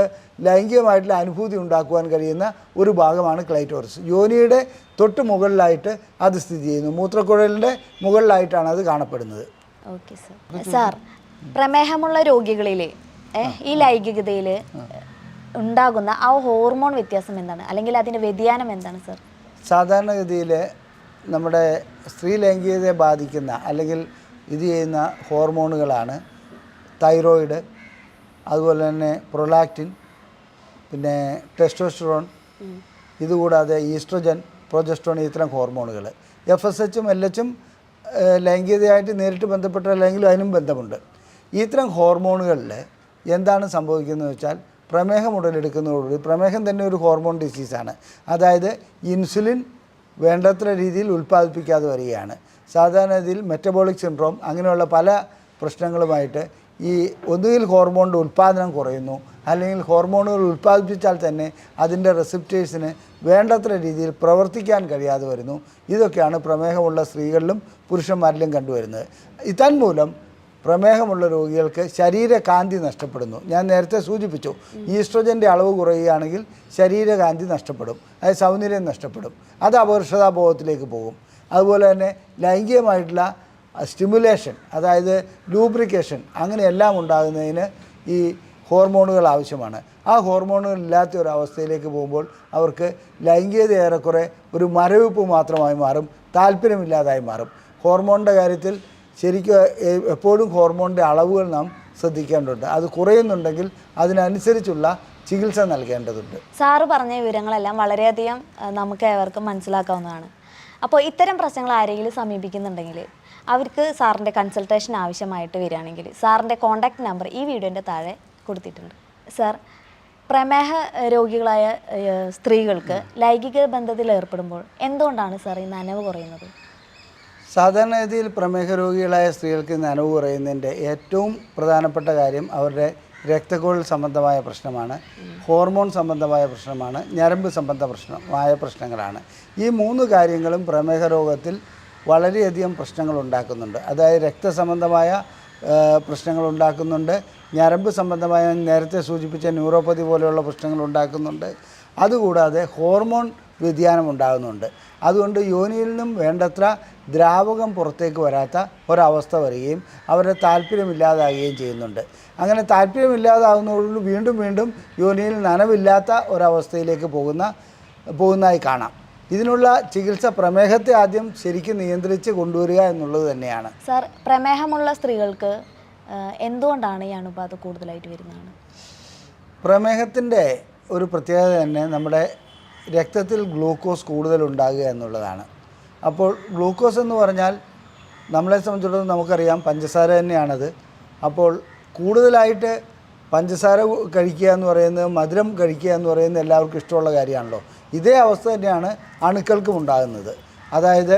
ലൈംഗികമായിട്ടുള്ള അനുഭൂതി ഉണ്ടാക്കുവാൻ കഴിയുന്ന ഒരു ഭാഗമാണ് ക്ലൈറ്റോറിസ്. യോനിയുടെ തൊട്ട് മുകളിലായിട്ട് അത് സ്ഥിതി ചെയ്യുന്നു. മൂത്രക്കുഴലിൻ്റെ മുകളിലായിട്ടാണ് അത് കാണപ്പെടുന്നത്. Okay sir. സാർ, പ്രമേഹമുള്ള രോഗികളിൽ ഈ ലൈംഗികതയിൽ ഉണ്ടാകുന്ന ആ ഹോർമോൺ വ്യത്യാസം എന്താണ്, അല്ലെങ്കിൽ അതിൻ്റെ വ്യതിയാനം എന്താണ് സാർ? സാധാരണഗതിയിൽ നമ്മുടെ സ്ത്രീ ലൈംഗികതയെ ബാധിക്കുന്ന അല്ലെങ്കിൽ ഇത് ചെയ്യുന്ന ഹോർമോണുകളാണ് തൈറോയിഡ്, അതുപോലെ തന്നെ പ്രൊലാക്റ്റിൻ, പിന്നെ ടെസ്റ്റോസ്റ്ററോൺ, ഇതുകൂടാതെ ഈസ്ട്രജൻ, പ്രൊജസ്ട്രോൺ, ഇത്തരം ഹോർമോണുകൾ. FSHും LHും ലൈംഗികതയായിട്ട് നേരിട്ട് ബന്ധപ്പെട്ട അല്ലെങ്കിൽ അതിനും ബന്ധമുണ്ട്. ഇത്തരം ഹോർമോണുകളിൽ എന്താണ് സംഭവിക്കുന്നത് വെച്ചാൽ, പ്രമേഹം ഉടലെടുക്കുന്നതോടുകൂടി, പ്രമേഹം തന്നെ ഒരു ഹോർമോൺ ഡിസീസാണ്. അതായത് ഇൻസുലിൻ വേണ്ടത്ര രീതിയിൽ ഉൽപ്പാദിപ്പിക്കാതെ വരികയാണ്. സാധാരണ ഇതിൽ മെറ്റബോളിക് സിൻഡ്രോം അങ്ങനെയുള്ള പല പ്രശ്നങ്ങളുമായിട്ട് ഈ ഒന്നുകിൽ ഹോർമോണിൻ്റെ ഉൽപ്പാദനം കുറയുന്നു, അല്ലെങ്കിൽ ഹോർമോണുകൾ ഉൽപ്പാദിപ്പിച്ചാൽ തന്നെ അതിൻ്റെ റിസപ്റ്റേഴ്സിന് വേണ്ടത്ര രീതിയിൽ പ്രവർത്തിക്കാൻ കഴിയാതെ വരുന്നു. ഇതൊക്കെയാണ് പ്രമേഹമുള്ള സ്ത്രീകളിലും പുരുഷന്മാരിലും കണ്ടുവരുന്നത്. തന്മൂലം പ്രമേഹമുള്ള രോഗികൾക്ക് ശരീരകാന്തി നഷ്ടപ്പെടുന്നു. ഞാൻ നേരത്തെ സൂചിപ്പിച്ചു, ഈസ്ട്രോജൻ്റെ അളവ് കുറയുകയാണെങ്കിൽ ശരീരകാന്തി നഷ്ടപ്പെടും, അതായത് സൗന്ദര്യം നഷ്ടപ്പെടും. അത് അപകർഷതാബോധത്തിലേക്ക് പോകും. അതുപോലെ തന്നെ ലൈംഗികമായിട്ടുള്ള സ്റ്റിമുലേഷൻ, അതായത് ലൂബ്രിക്കേഷൻ, അങ്ങനെയെല്ലാം ഉണ്ടാകുന്നതിന് ഈ ഹോർമോണുകൾ ആവശ്യമാണ്. ആ ഹോർമോണുകൾ ഇല്ലാത്ത ഒരു അവസ്ഥയിലേക്ക് പോകുമ്പോൾ അവർക്ക് ലൈംഗികത ഏറെക്കുറെ ഒരു മരവിപ്പ് മാത്രമായി മാറും, താല്പര്യമില്ലാതായി മാറും. ഹോർമോണിൻ്റെ കാര്യത്തിൽ ശരിക്കും എപ്പോഴും ഹോർമോണിൻ്റെ അളവുകൾ നാം ശ്രദ്ധിക്കേണ്ടതുണ്ട്. അത് കുറയുന്നുണ്ടെങ്കിൽ അതിനനുസരിച്ചുള്ള ചികിത്സ നൽകേണ്ടതുണ്ട്. സാറ് പറഞ്ഞ വിവരങ്ങളെല്ലാം വളരെയധികം നമുക്ക് ഏവർക്കും മനസ്സിലാക്കാവുന്നതാണ്. അപ്പോൾ ഇത്തരം പ്രശ്നങ്ങൾ ആരെങ്കിലും സമീപിക്കുന്നുണ്ടെങ്കിൽ അവർക്ക് സാറിൻ്റെ കൺസൾട്ടേഷൻ ആവശ്യമായിട്ട് വരികയാണെങ്കിൽ സാറിൻ്റെ കോൺടാക്റ്റ് നമ്പർ ഈ വീഡിയോൻ്റെ താഴെ കൊടുത്തിട്ടുണ്ട്. സാർ, പ്രമേഹ രോഗികളായ സ്ത്രീകൾക്ക് ലൈംഗിക ബന്ധത്തിൽ ഏർപ്പെടുമ്പോൾ എന്തുകൊണ്ടാണ് സാർ ഈ നനവ് കുറയുന്നത്? സാധാരണഗതിയിൽ പ്രമേഹ രോഗികളായ സ്ത്രീകൾക്ക് നനവ് കുറയുന്നതിൻ്റെ ഏറ്റവും പ്രധാനപ്പെട്ട കാര്യം അവരുടെ രക്തക്കുഴൽ സംബന്ധമായ പ്രശ്നമാണ്, ഹോർമോൺ സംബന്ധമായ പ്രശ്നമാണ്, ഞരമ്പ് സംബന്ധമായ പ്രശ്നങ്ങളാണ്. ഈ 3 കാര്യങ്ങളും പ്രമേഹ രോഗത്തിൽ വളരെയധികം പ്രശ്നങ്ങൾ ഉണ്ടാക്കുന്നുണ്ട്. അതായത് രക്തസംബന്ധമായ പ്രശ്നങ്ങൾ ഉണ്ടാക്കുന്നുണ്ട്, ഞരമ്പ് സംബന്ധമായ നേരത്തെ സൂചിപ്പിച്ച ന്യൂറോപ്പതി പോലെയുള്ള പ്രശ്നങ്ങൾ ഉണ്ടാക്കുന്നുണ്ട്. അതുകൂടാതെ ഹോർമോൺ വ്യതിയാനം ഉണ്ടാകുന്നുണ്ട്. അതുകൊണ്ട് യോനിയിൽ നിന്നും വേണ്ടത്ര ദ്രാവകം പുറത്തേക്ക് വരാത്ത ഒരവസ്ഥ വരികയും അവരുടെ താല്പര്യമില്ലാതാകുകയും ചെയ്യുന്നുണ്ട്. അങ്ങനെ താല്പര്യമില്ലാതാകുന്നതോടുകൂടി വീണ്ടും വീണ്ടും യോനിയിൽ നനവില്ലാത്ത ഒരവസ്ഥയിലേക്ക് പോകുന്നതായി കാണാം. ഇതിനുള്ള ചികിത്സ പ്രമേഹത്തെ ആദ്യം ശരിക്കും നിയന്ത്രിച്ച് കൊണ്ടുവരിക എന്നുള്ളത് തന്നെയാണ്. സാർ, പ്രമേഹമുള്ള സ്ത്രീകൾക്ക് എന്തുകൊണ്ടാണ് ഈ അണുബാധ കൂടുതലായിട്ട് വരുന്നതാണ്? പ്രമേഹത്തിൻ്റെ ഒരു പ്രത്യേകത തന്നെ നമ്മുടെ രക്തത്തിൽ ഗ്ലൂക്കോസ് കൂടുതൽ ഉണ്ടാകുക എന്നുള്ളതാണ്. അപ്പോൾ ഗ്ലൂക്കോസ് എന്ന് പറഞ്ഞാൽ നമ്മളെ സംബന്ധിച്ചിടത്തോളം നമുക്കറിയാം പഞ്ചസാര തന്നെയാണത്. അപ്പോൾ കൂടുതലായിട്ട് പഞ്ചസാര കഴിക്കുക എന്ന് പറയുന്നത്, മധുരം കഴിക്കുക എന്ന് പറയുന്നത് എല്ലാവർക്കും ഇഷ്ടമുള്ള കാര്യമാണല്ലോ. ഇതേ അവസ്ഥ തന്നെയാണ് അണുക്കൾക്കും ഉണ്ടാകുന്നത്. അതായത്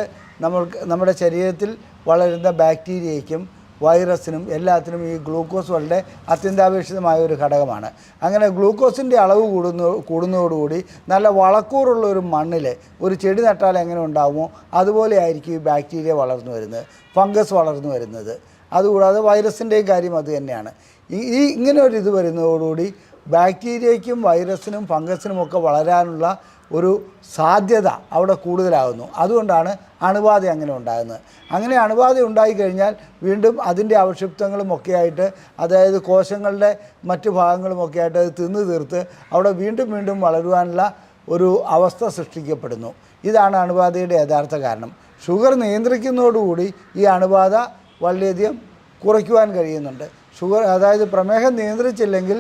നമ്മുടെ ശരീരത്തിൽ വളരുന്ന ബാക്ടീരിയയ്ക്കും വൈറസിനും എല്ലാത്തിനും ഈ ഗ്ലൂക്കോസ് വളരെ അത്യന്താപേക്ഷിതമായ ഒരു ഘടകമാണ്. അങ്ങനെ ഗ്ലൂക്കോസിൻ്റെ അളവ് കൂടുന്നതോടുകൂടി നല്ല വളക്കൂറുള്ള ഒരു മണ്ണിൽ ഒരു ചെടി നട്ടാൽ എങ്ങനെ ഉണ്ടാകുമോ അതുപോലെ ആയിരിക്കും ഈ ബാക്ടീരിയ വളർന്നു വരുന്നത്, ഫംഗസ് വളർന്നു വരുന്നത്. അതുകൂടാതെ വൈറസിൻ്റെയും കാര്യം അത് തന്നെയാണ്. ഇങ്ങനെ ഒരു ഇത് വരുന്നതോടുകൂടി ബാക്ടീരിയയ്ക്കും വൈറസിനും ഫംഗസിനുമൊക്കെ വളരാനുള്ള ഒരു സാധ്യത അവിടെ കൂടുതലാകുന്നു. അതുകൊണ്ടാണ് അണുബാധ അങ്ങനെ ഉണ്ടാകുന്നത്. അങ്ങനെ അണുബാധ ഉണ്ടായിക്കഴിഞ്ഞാൽ വീണ്ടും അതിൻ്റെ അവക്ഷിപ്തങ്ങളുമൊക്കെ ആയിട്ട്, അതായത് കോശങ്ങളുടെ മറ്റു ഭാഗങ്ങളുമൊക്കെ ആയിട്ട് അത് തിന്നു തീർത്ത് അവിടെ വീണ്ടും വീണ്ടും വളരുവാനുള്ള ഒരു അവസ്ഥ സൃഷ്ടിക്കപ്പെടുന്നു. ഇതാണ് അണുബാധയുടെ യഥാർത്ഥ കാരണം. ഷുഗർ നിയന്ത്രിക്കുന്നതോടുകൂടി ഈ അണുബാധ വളരെയധികം കുറയ്ക്കുവാൻ കഴിയുന്നുണ്ട്. അതായത് പ്രമേഹം നിയന്ത്രിച്ചില്ലെങ്കിൽ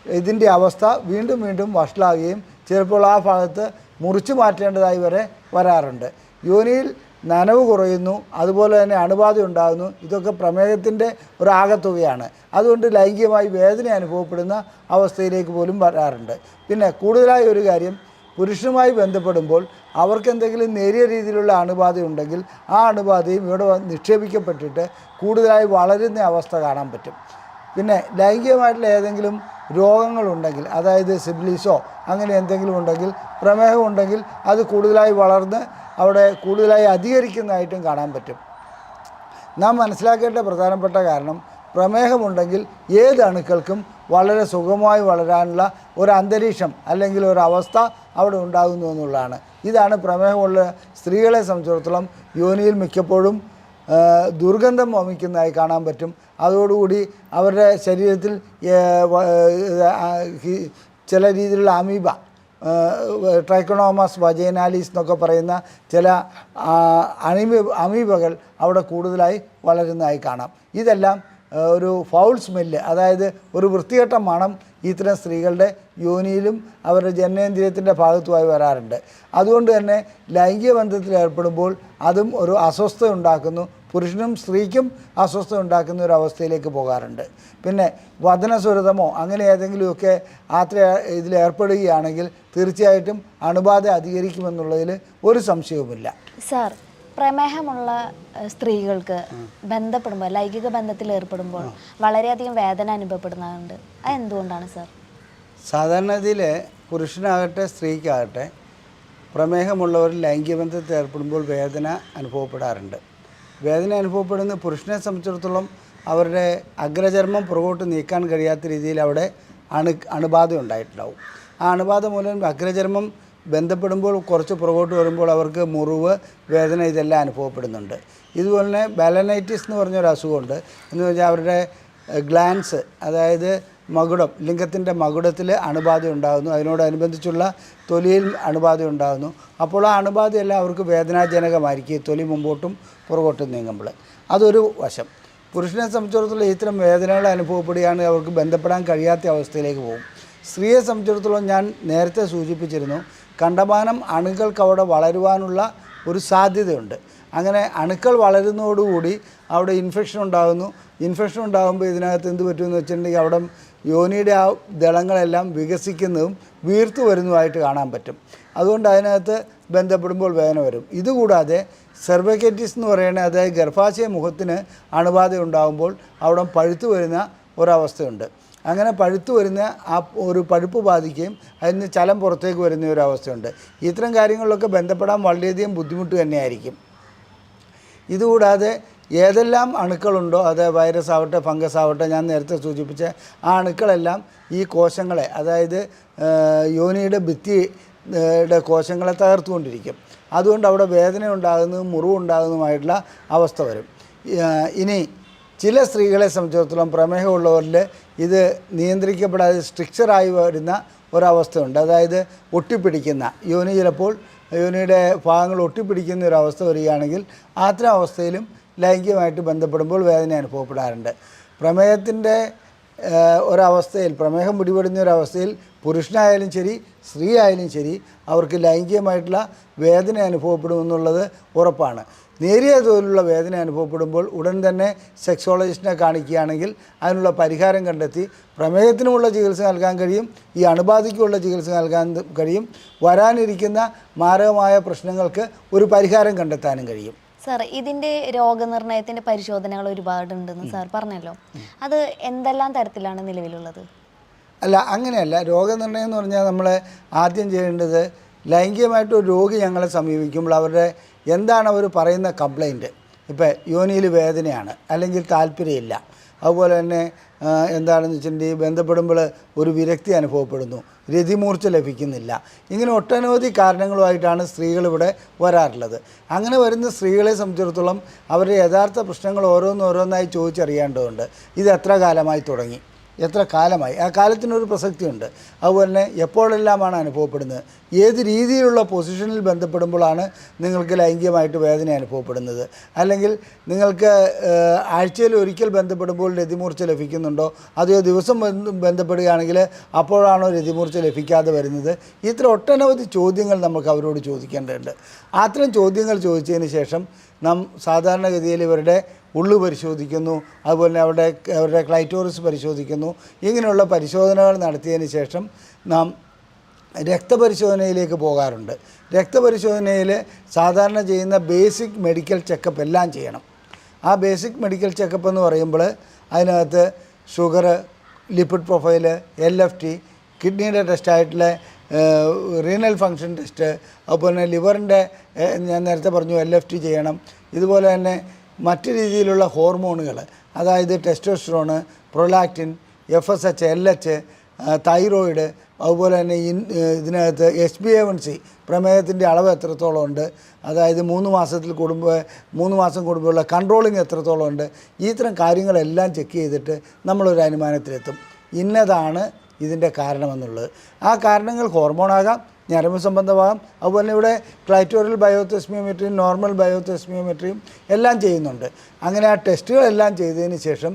ഇതിൻ്റെ അവസ്ഥ വീണ്ടും വീണ്ടും വഷളാകുകയും ചിലപ്പോൾ ആ ഭാഗത്ത് മുറിച്ചു മാറ്റേണ്ടതായി വരെ വരാറുണ്ട്. യോനിയിൽ നനവ് കുറയുന്നു, അതുപോലെ തന്നെ അണുബാധ ഉണ്ടാകുന്നു. ഇതൊക്കെ പ്രമേഹത്തിൻ്റെ ഒരു ആകത്തുകയാണ്. അതുകൊണ്ട് ലൈംഗികമായി വേദന അനുഭവപ്പെടുന്ന അവസ്ഥയിലേക്ക് പോലും വരാറുണ്ട്. പിന്നെ കൂടുതലായ ഒരു കാര്യം, പുരുഷനുമായി ബന്ധപ്പെടുമ്പോൾ അവർക്കെന്തെങ്കിലും നേരിയ രീതിയിലുള്ള അണുബാധ ഉണ്ടെങ്കിൽ ആ അണുബാധയും ഇവിടെ നിക്ഷേപിക്കപ്പെട്ടിട്ട് കൂടുതലായി വളരുന്ന അവസ്ഥ കാണാൻ പറ്റും. പിന്നെ ലൈംഗികമായിട്ടുള്ള ഏതെങ്കിലും രോഗങ്ങളുണ്ടെങ്കിൽ, അതായത് സിബിലിസോ അങ്ങനെ എന്തെങ്കിലും ഉണ്ടെങ്കിൽ, പ്രമേഹം ഉണ്ടെങ്കിൽ അത് കൂടുതലായി വളർന്ന് അവിടെ കൂടുതലായി അധികരിക്കുന്നതായിട്ടും കാണാൻ പറ്റും. നാം മനസ്സിലാക്കേണ്ട പ്രധാനപ്പെട്ട കാരണം, പ്രമേഹമുണ്ടെങ്കിൽ ഏത് അണുക്കൾക്കും വളരെ സുഗമമായി വളരാനുള്ള ഒരു അന്തരീക്ഷം അല്ലെങ്കിൽ ഒരു അവസ്ഥ അവിടെ ഉണ്ടാകുന്നു എന്നുള്ളതാണ്. ഇതാണ് പ്രമേഹമുള്ള സ്ത്രീകളെ സംബന്ധിച്ചിടത്തോളം യോനിയിൽ മിക്കപ്പോഴും ദുർഗന്ധം വമിക്കുന്നതായി കാണാൻ പറ്റും. അതോടുകൂടി അവരുടെ ശരീരത്തിൽ ചില രീതിയിലുള്ള അമീബ, ട്രൈക്കോണോമസ് വജൈനാലിസ് എന്നൊക്കെ പറയുന്ന ചില അമീബകൾ അവിടെ കൂടുതലായി വളരുന്നതായി കാണാം. ഇതെല്ലാം ഒരു ഫൗൾ സ്മെല്ല്, അതായത് ഒരു വൃത്തികെട്ട മണം ഇത്തരം സ്ത്രീകളുടെ യോനിയിലും അവരുടെ ജനനേന്ദ്രിയത്തിൻ്റെ ഭാഗത്തുമായി വരാറുണ്ട്. അതുകൊണ്ട് തന്നെ ലൈംഗിക ബന്ധത്തിൽ ഏർപ്പെടുമ്പോൾ അതും ഒരു അസ്വസ്ഥത ഉണ്ടാക്കുന്നു. പുരുഷനും സ്ത്രീക്കും അസ്വസ്ഥത ഉണ്ടാക്കുന്ന ഒരു അവസ്ഥയിലേക്ക് പോകാറുണ്ട്. പിന്നെ വദനസ്വരതമോ അങ്ങനെ ഏതെങ്കിലുമൊക്കെ ഇതിലേർപ്പെടുകയാണെങ്കിൽ തീർച്ചയായിട്ടും അണുബാധ അധികരിക്കുമെന്നുള്ളതിൽ ഒരു സംശയവുമില്ല. സാർ, പ്രമേഹമുള്ള സ്ത്രീകൾക്ക് ബന്ധപ്പെടുമ്പോൾ, ലൈംഗിക ബന്ധത്തിൽ ഏർപ്പെടുമ്പോൾ വളരെയധികം വേദന അനുഭവപ്പെടുന്നുണ്ട്. അത് എന്തുകൊണ്ടാണ് സാർ? സാധാരണഗതിയിൽ പുരുഷനാകട്ടെ സ്ത്രീക്കാകട്ടെ പ്രമേഹമുള്ളവർ ലൈംഗിക ബന്ധത്തിൽ ഏർപ്പെടുമ്പോൾ വേദന അനുഭവപ്പെടാറുണ്ട്. വേദന അനുഭവപ്പെടുന്ന പുരുഷനെ സംബന്ധിച്ചിടത്തോളം അവരുടെ അഗ്രചർമ്മം പുറകോട്ട് നീക്കാൻ കഴിയാത്ത രീതിയിൽ അവിടെ അണുബാധ ഉണ്ടായിട്ടുണ്ടാവും. ആ അണുബാധ മൂലം അഗ്രചർമ്മം ബന്ധപ്പെടുമ്പോൾ കുറച്ച് പുറകോട്ട് വരുമ്പോൾ അവർക്ക് മുറിവ്, വേദന ഇതെല്ലാം അനുഭവപ്പെടുന്നുണ്ട്. ഇതുപോലെ തന്നെ ബാലനൈറ്റിസ് എന്ന് പറഞ്ഞൊരു അസുഖമുണ്ട്. എന്ന് വെച്ചാൽ അവരുടെ ഗ്ലാൻസ്, അതായത് മകുടം, ലിംഗത്തിൻ്റെ മകുടത്തിൽ അണുബാധ ഉണ്ടാകുന്നു. അതിനോടനുബന്ധിച്ചുള്ള തൊലിയിൽ അണുബാധ ഉണ്ടാകുന്നു. അപ്പോൾ ആ അണുബാധയെല്ലാം അവർക്ക് വേദനാജനകമായിരിക്കും, തൊലി മുമ്പോട്ടും പുറകോട്ടും നീങ്ങുമ്പോൾ. അതൊരു വശം. പുരുഷനെ സംബന്ധിച്ചിടത്തോളം ഇത്തരം വേദനകൾ അനുഭവപ്പെടുകയാണെങ്കിൽ അവർക്ക് ബന്ധപ്പെടാൻ കഴിയാത്ത അവസ്ഥയിലേക്ക് പോകും. സ്ത്രീയെ സംബന്ധിച്ചിടത്തോളം ഞാൻ നേരത്തെ സൂചിപ്പിച്ചിരുന്നു, കണ്ടമാനം അണുക്കൾക്ക് അവിടെ വളരുവാനുള്ള ഒരു സാധ്യതയുണ്ട്. അങ്ങനെ അണുക്കൾ വളരുന്നതോടുകൂടി അവിടെ ഇൻഫെക്ഷൻ ഉണ്ടാകുന്നു. ഇൻഫെക്ഷൻ ഉണ്ടാകുമ്പോൾ ഇതിനകത്ത് എന്ത് പറ്റുമെന്ന് വെച്ചിട്ടുണ്ടെങ്കിൽ അവിടെ യോനിയുടെ ആ ദളങ്ങളെല്ലാം വികസിക്കുന്നതും വീർത്തു വരുന്നതുമായിട്ട് കാണാൻ പറ്റും. അതുകൊണ്ട് അതിനകത്ത് ബന്ധപ്പെടുമ്പോൾ വേദന വരും. ഇതുകൂടാതെ സെർവൈക്കൈറ്റിസ് എന്ന് പറയുന്നത്, അതായത് ഗർഭാശയ മുഖത്തിന് അണുബാധ ഉണ്ടാകുമ്പോൾ അവിടെ പഴുത്തു വരുന്ന ഒരവസ്ഥയുണ്ട്. അങ്ങനെ പഴുത്തു വരുന്ന ആ ഒരു പഴുപ്പ് ബാധിക്കുകയും അതിന് ചലം പുറത്തേക്ക് വരുന്ന ഒരു അവസ്ഥയുണ്ട്. ഇത്തരം കാര്യങ്ങളിലൊക്കെ ബന്ധപ്പെടാൻ വളരെയധികം ബുദ്ധിമുട്ട് തന്നെയായിരിക്കും. ഇതുകൂടാതെ ഏതെല്ലാം അണുക്കളുണ്ടോ, അത് വൈറസ് ആവട്ടെ ഫംഗസ് ആവട്ടെ, ഞാൻ നേരത്തെ സൂചിപ്പിച്ച ആ അണുക്കളെല്ലാം ഈ കോശങ്ങളെ, അതായത് യോനിയുടെ ഭിത്തിയുടെ കോശങ്ങളെ തകർത്തുകൊണ്ടിരിക്കും. അതുകൊണ്ട് അവിടെ വേദന ഉണ്ടാകുന്നതും മുറിവുണ്ടാകുന്നതുമായിട്ടുള്ള അവസ്ഥ വരും. ഇനി ചില സ്ത്രീകളെ സംബന്ധിച്ചിടത്തോളം പ്രമേഹമുള്ളവരിൽ ഇത് നിയന്ത്രിക്കപ്പെടാതെ സ്ട്രിക്ചറായി വരുന്ന ഒരവസ്ഥയുണ്ട്. അതായത് ഒട്ടിപ്പിടിക്കുന്ന യോനി, ചിലപ്പോൾ യോനിയുടെ ഭാഗങ്ങൾ ഒട്ടിപ്പിടിക്കുന്ന ഒരു അവസ്ഥ വരികയാണെങ്കിൽ അത്തരം അവസ്ഥയിലും ലൈംഗികമായിട്ട് ബന്ധപ്പെടുമ്പോൾ വേദന അനുഭവപ്പെടാറുണ്ട്. പ്രമേഹത്തിൻ്റെ ഒരവസ്ഥയിൽ, പ്രമേഹം പിടിപെടുന്ന ഒരവസ്ഥയിൽ പുരുഷനായാലും ശരി സ്ത്രീ ആയാലും ശരി അവർക്ക് ലൈംഗികമായിട്ടുള്ള വേദന അനുഭവപ്പെടുമെന്നുള്ളത് ഉറപ്പാണ്. നേരിയ തോതിലുള്ള വേദന അനുഭവപ്പെടുമ്പോൾ ഉടൻ തന്നെ സെക്സോളജിസ്റ്റിനെ കാണിക്കുകയാണെങ്കിൽ അതിനുള്ള പരിഹാരം കണ്ടെത്തി പ്രമേഹത്തിനുമുള്ള ചികിത്സ നൽകാൻ കഴിയും, ഈ അണുബാധയ്ക്കുള്ള ചികിത്സ നൽകാൻ കഴിയും, വരാനിരിക്കുന്ന മാരകമായ പ്രശ്നങ്ങൾക്ക് ഒരു പരിഹാരം കണ്ടെത്താനും കഴിയും. സാർ, ഇതിൻ്റെ രോഗനിർണയത്തിൻ്റെ പരിശോധനകൾ ഒരുപാടുണ്ടെന്ന് സാർ പറഞ്ഞല്ലോ. അത് എന്തെല്ലാം തരത്തിലാണ് നിലവിലുള്ളത്? അല്ല, അങ്ങനെയല്ല. രോഗനിർണയം എന്ന് പറഞ്ഞാൽ നമ്മൾ ആദ്യം ചെയ്യേണ്ടത്, ലൈംഗികമായിട്ട് ഒരു രോഗി ഞങ്ങളെ സമീപിക്കുമ്പോൾ അവരുടെ എന്താണ് അവർ പറയുന്ന കംപ്ലൈൻറ്റ്. ഇപ്പോൾ യോനിയിൽ വേദനയാണ്, അല്ലെങ്കിൽ താല്പര്യമില്ല, അതുപോലെ തന്നെ എന്താണെന്ന് വെച്ചിട്ടുണ്ടെങ്കിൽ ബന്ധപ്പെടുമ്പോൾ ഒരു വിരക്തി അനുഭവപ്പെടുന്നു, രതിമൂർച്ച ലഭിക്കുന്നില്ല, ഇങ്ങനെ ഒട്ടനവധി കാരണങ്ങളുമായിട്ടാണ് സ്ത്രീകൾ ഇവിടെ വരാറുള്ളത്. അങ്ങനെ വരുന്ന സ്ത്രീകളെ സംബന്ധിച്ചിടത്തോളം അവരുടെ യഥാർത്ഥ പ്രശ്നങ്ങൾ ഓരോന്നോരോന്നായി ചോദിച്ചറിയേണ്ടതുണ്ട്. ഇത് എത്ര കാലമായി തുടങ്ങി, എത്ര കാലമായി, ആ കാലത്തിനൊരു പ്രസക്തിയുണ്ട്. അതുപോലെ തന്നെ എപ്പോഴെല്ലാമാണ് അനുഭവപ്പെടുന്നത്, ഏത് രീതിയിലുള്ള പൊസിഷനിൽ ബന്ധപ്പെടുമ്പോഴാണ് നിങ്ങൾക്ക് ലൈംഗികമായിട്ട് വേദന അനുഭവപ്പെടുന്നത്, അല്ലെങ്കിൽ നിങ്ങൾക്ക് ആഴ്ചയിൽ ഒരിക്കൽ ബന്ധപ്പെടുമ്പോൾ രതിമൂർച്ച ലഭിക്കുന്നുണ്ടോ, അതോ ദിവസം ബന്ധപ്പെടുകയാണെങ്കിൽ അപ്പോഴാണോ രതിമൂർച്ച ലഭിക്കാതെ വരുന്നത്. ഇത്ര ഒട്ടനവധി ചോദ്യങ്ങൾ നമുക്ക് അവരോട് ചോദിക്കേണ്ടതുണ്ട്. അത്തരം ചോദ്യങ്ങൾ ചോദിച്ചതിന് ശേഷം നാം സാധാരണഗതിയിൽ ഇവരുടെ ഉള്ളു പരിശോധിക്കുന്നു, അതുപോലെ തന്നെ അവരുടെ ക്ലൈറ്റോറിസ് പരിശോധിക്കുന്നു. ഇങ്ങനെയുള്ള പരിശോധനകൾ നടത്തിയതിന് ശേഷം നാം രക്തപരിശോധനയിലേക്ക് പോകാറുണ്ട്. രക്തപരിശോധനയിൽ സാധാരണ ചെയ്യുന്ന ബേസിക് മെഡിക്കൽ ചെക്കപ്പ് എല്ലാം ചെയ്യണം. ആ ബേസിക് മെഡിക്കൽ ചെക്കപ്പ് എന്ന് പറയുമ്പോൾ അതിനകത്ത് ഷുഗർ, ലിപ്പിഡ് പ്രൊഫൈല്, LFT, കിഡ്നിയുടെ ടെസ്റ്റായിട്ടുള്ള റീനൽ ഫങ്ഷൻ ടെസ്റ്റ്, അതുപോലെ തന്നെ ലിവറിൻ്റെ ഞാൻ നേരത്തെ പറഞ്ഞു LFT ചെയ്യണം. ഇതുപോലെ തന്നെ മറ്റ് രീതിയിലുള്ള ഹോർമോണുകൾ, അതായത് ടെസ്റ്റോസ്റ്ററോണ്, പ്രൊലാക്റ്റിൻ, FSH, LH, തൈറോയിഡ്, അതുപോലെ തന്നെ ഇതിനകത്ത് HbA1c പ്രമേഹത്തിൻ്റെ അളവ് എത്രത്തോളം ഉണ്ട്, അതായത് 3 മാസം കൂടുമ്പോഴുള്ള കൺട്രോളിങ് എത്രത്തോളം ഉണ്ട്, ഇത്തരം കാര്യങ്ങളെല്ലാം ചെക്ക് ചെയ്തിട്ട് നമ്മളൊരു അനുമാനത്തിലെത്തും ഇന്നതാണ് ഇതിൻ്റെ കാരണമെന്നുള്ളത്. ആ കാരണങ്ങൾ ഹോർമോണാകാം, ഞരമ്പ് സംബന്ധമാകാം, അതുപോലെ തന്നെ ഇവിടെ ക്ലൈറ്റോറിയൽ ബയോതെസ്മിയോമെട്രിയും നോർമൽ ബയോതെസ്മിയോമെട്രിയും എല്ലാം ചെയ്യുന്നുണ്ട്. അങ്ങനെ ആ ടെസ്റ്റുകളെല്ലാം ചെയ്തതിന് ശേഷം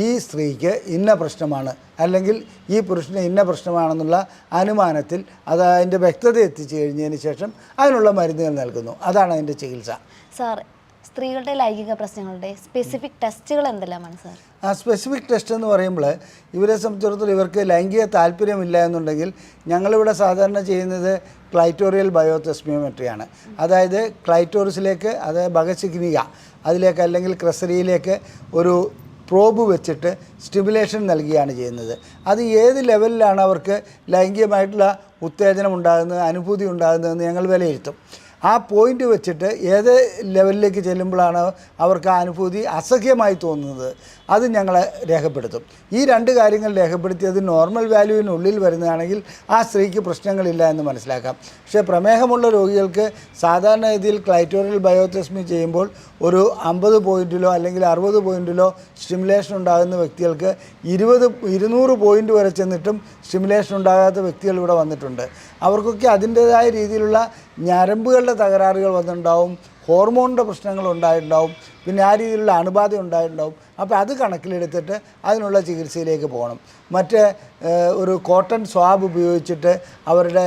ഈ സ്ത്രീക്ക് ഇന്ന പ്രശ്നമാണ്, അല്ലെങ്കിൽ ഈ പുരുഷന് ഇന്ന പ്രശ്നമാണെന്നുള്ള അനുമാനത്തിൽ അത് അതിൻ്റെ വ്യക്തത എത്തിച്ചു കഴിഞ്ഞതിന് ശേഷം അതിനുള്ള മരുന്നുകൾ നൽകുന്നു. അതാണ് അതിൻ്റെ ചികിത്സ. സാർ, സ്ത്രീകളുടെ ലൈംഗിക പ്രശ്നങ്ങളുടെ സ്പെസിഫിക് ടെസ്റ്റുകൾ എന്തെല്ലാമാണ് സാർ? ആ സ്പെസിഫിക് ടെസ്റ്റ് എന്ന് പറയുമ്പോൾ ഇവരെ സംബന്ധിച്ചിടത്തോളം ഇവർക്ക് ലൈംഗിക താല്പര്യമില്ല എന്നുണ്ടെങ്കിൽ ഞങ്ങളിവിടെ സാധാരണ ചെയ്യുന്നത് ക്ലൈറ്റോറിയൽ ബയോതെസ്മിയോമെട്രിയാണ്. അതായത് ക്ലൈറ്റോറിസിലേക്ക്, അതായത് ഭഗശിഗ്നിക അതിലേക്ക് അല്ലെങ്കിൽ ക്രസരിയിലേക്ക് ഒരു പ്രോബ് വെച്ചിട്ട് സ്റ്റിമുലേഷൻ നൽകുകയാണ് ചെയ്യുന്നത്. അത് ഏത് ലെവലിലാണ് അവർക്ക് ലൈംഗികമായിട്ടുള്ള ഉത്തേജനം ഉണ്ടാകുന്നത്, അനുഭൂതി ഉണ്ടാകുന്നതെന്ന് ഞങ്ങൾ വിലയിരുത്തും. ആ പോയിൻ്റ് വെച്ചിട്ട് ഏത് ലെവലിലേക്ക് ചെല്ലുമ്പോഴാണ് അവർക്ക് ആ അനുഭൂതി അസഹ്യമായി തോന്നുന്നത് അത് ഞങ്ങൾ രേഖപ്പെടുത്തും. ഈ 2 കാര്യങ്ങൾ രേഖപ്പെടുത്തിയത് നോർമൽ വാല്യൂവിനുള്ളിൽ വരുന്നതാണെങ്കിൽ ആ സ്ത്രീക്ക് പ്രശ്നങ്ങളില്ല എന്ന് മനസ്സിലാക്കാം. പക്ഷേ പ്രമേഹമുള്ള രോഗികൾക്ക് സാധാരണഗതിയിൽ ക്ലൈറ്റോറിയൽ ബയോതെസ്മി ചെയ്യുമ്പോൾ ഒരു 50 പോയിൻറ്റിലോ അല്ലെങ്കിൽ 60 പോയിൻറ്റിലോ സ്റ്റിമുലേഷൻ ഉണ്ടാകുന്ന വ്യക്തികൾക്ക് 200 പോയിൻ്റ് വരെ ചെന്നിട്ടും സ്റ്റിമുലേഷൻ ഉണ്ടാകാത്ത വ്യക്തികൾ ഇവിടെ വന്നിട്ടുണ്ട്. അവർക്കൊക്കെ അതിൻ്റേതായ രീതിയിലുള്ള ഞരമ്പുകളുടെ അങ്ങനെയുള്ള തകരാറുകൾ വന്നിട്ടുണ്ടാവും, ഹോർമോണിൻ്റെ പ്രശ്നങ്ങൾ ഉണ്ടായിട്ടുണ്ടാവും, പിന്നെ ആ രീതിയിലുള്ള അണുബാധ ഉണ്ടായിട്ടുണ്ടാവും. അപ്പോൾ അത് കണക്കിലെടുത്തിട്ട് അതിനുള്ള ചികിത്സയിലേക്ക് പോകണം. മറ്റേ ഒരു കോട്ടൺ സ്വാബ് ഉപയോഗിച്ചിട്ട് അവരുടെ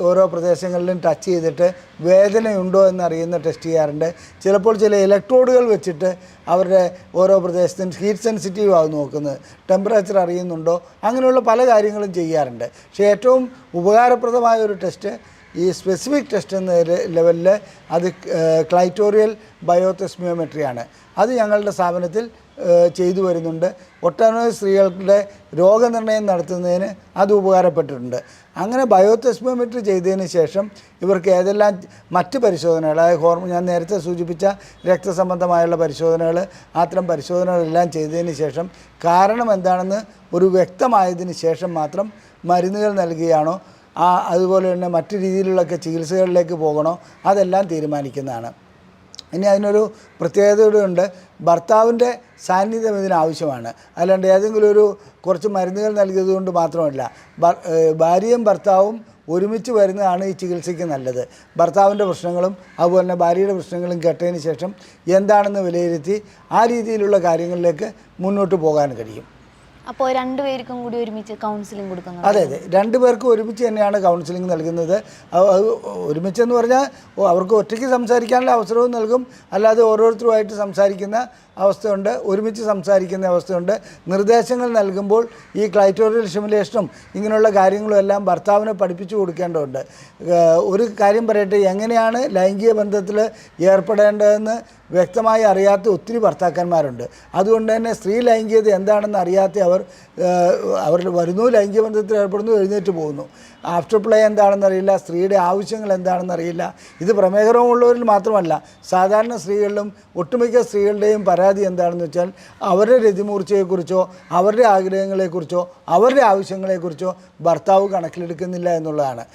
ഓരോ പ്രദേശങ്ങളിലും ടച്ച് ചെയ്തിട്ട് വേദനയുണ്ടോ എന്നറിയുന്ന ടെസ്റ്റ് ചെയ്യാറുണ്ട്. ചിലപ്പോൾ ചില ഇലക്ട്രോഡുകൾ വെച്ചിട്ട് അവരുടെ ഓരോ പ്രദേശത്തും ഹീറ്റ് സെൻസിറ്റീവ് ആവും നോക്കുന്നത്, ടെമ്പറേച്ചർ അറിയുന്നുണ്ടോ, അങ്ങനെയുള്ള പല കാര്യങ്ങളും ചെയ്യാറുണ്ട്. പക്ഷേ ഏറ്റവും ഉപകാരപ്രദമായ ഒരു ടെസ്റ്റ് ഈ സ്പെസിഫിക് ടെസ്റ്റ് എന്ന ലെവലിൽ അത് ക്ലൈറ്റോറിയൽ ബയോതെസ്മിയോമെട്രിയാണ്. അത് ഞങ്ങളുടെ സ്ഥാപനത്തിൽ ചെയ്തു വരുന്നുണ്ട്. ഒട്ടനവധി സ്ത്രീകളുടെ രോഗനിർണയം നടത്തുന്നതിന് അത് ഉപകാരപ്പെട്ടിട്ടുണ്ട്. അങ്ങനെ ബയോതെസ്മിയോമെട്രി ചെയ്തതിന് ശേഷം ഇവർക്ക് ഏതെല്ലാം മറ്റ് പരിശോധനകൾ, അതായത് ഞാൻ നേരത്തെ സൂചിപ്പിച്ച രക്തസംബന്ധമായുള്ള പരിശോധനകൾ, അത്തരം പരിശോധനകളെല്ലാം ചെയ്തതിന് ശേഷം കാരണം എന്താണെന്ന് ഒരു വ്യക്തമായതിന് ശേഷം മാത്രം മരുന്നുകൾ നൽകുകയാണോ അതുപോലെ തന്നെ മറ്റു രീതിയിലുള്ളൊക്കെ ചികിത്സകളിലേക്ക് പോകണോ അതെല്ലാം തീരുമാനിക്കുന്നതാണ്. ഇനി അതിനൊരു പ്രത്യേകത കൂടെ ഉണ്ട്. ഭർത്താവിൻ്റെ സാന്നിധ്യം ഇതിനാവശ്യമാണ്. അല്ലാണ്ട് ഏതെങ്കിലും ഒരു കുറച്ച് മരുന്നുകൾ നൽകിയത് കൊണ്ട് മാത്രമല്ല, ഭാര്യയും ഭർത്താവും ഒരുമിച്ച് വരുന്നതാണ് ഈ ചികിത്സയ്ക്ക് നല്ലത്. ഭർത്താവിൻ്റെ പ്രശ്നങ്ങളും അതുപോലെ തന്നെ ഭാര്യയുടെ പ്രശ്നങ്ങളും കേട്ടതിന് ശേഷം എന്താണെന്ന് വിലയിരുത്തി ആ രീതിയിലുള്ള കാര്യങ്ങളിലേക്ക് മുന്നോട്ട് പോകാൻ കഴിയും. അപ്പോൾ രണ്ടുപേർക്കും കൂടി ഒരുമിച്ച് കൗൺസിലിംഗ് കൊടുക്കുന്നത്? അതെ, രണ്ടുപേർക്കും ഒരുമിച്ച് തന്നെയാണ് കൗൺസിലിംഗ് നൽകുന്നത്. ഒരുമിച്ചെന്ന് പറഞ്ഞാൽ അവർക്ക് ഒറ്റയ്ക്ക് സംസാരിക്കാനുള്ള അവസരവും നൽകും, അല്ലാതെ ഓരോരുത്തരുമായിട്ട് സംസാരിക്കുന്ന അവസ്ഥയുണ്ട്, ഒരുമിച്ച് സംസാരിക്കുന്ന അവസ്ഥയുണ്ട്. നിർദ്ദേശങ്ങൾ നൽകുമ്പോൾ ഈ ക്ലൈറ്റോറിയൽ സ്റ്റിമുലേഷനും ഇങ്ങനെയുള്ള കാര്യങ്ങളും എല്ലാം ഭർത്താവിനെ പഠിപ്പിച്ചു കൊടുക്കേണ്ടതുണ്ട്. ഒരു കാര്യം പറയട്ടെ, എങ്ങനെയാണ് ലൈംഗിക ബന്ധത്തിൽ ഏർപ്പെടേണ്ടതെന്ന് വ്യക്തമായി അറിയാത്ത ഒത്തിരി ഭർത്താക്കന്മാരുണ്ട്. അതുകൊണ്ട് തന്നെ സ്ത്രീ ലൈംഗികത എന്താണെന്ന് അറിയാത്ത അവർ വരുന്നു, ലൈംഗിക ബന്ധത്തിൽ ഏർപ്പെടുന്നു, എഴുന്നേറ്റ് പോകുന്നു. ആഫ്റ്റർ പ്ലേ എന്താണെന്നറിയില്ല, സ്ത്രീയുടെ ആവശ്യങ്ങൾ എന്താണെന്നറിയില്ല. ഇത് പ്രമേഹരോഗമുള്ളവരിൽ മാത്രമല്ല, സാധാരണ സ്ത്രീകളിലും ഒട്ടുമിക്ക സ്ത്രീകളുടെയും പരാതി എന്താണെന്ന് വെച്ചാൽ അവരുടെ രതിമൂർച്ചയെക്കുറിച്ചോ അവരുടെ ആഗ്രഹങ്ങളെക്കുറിച്ചോ അവരുടെ ആവശ്യങ്ങളെക്കുറിച്ചോ ഭർത്താവ് കണക്കിലെടുക്കുന്നില്ല എന്നുള്ളതാണ്.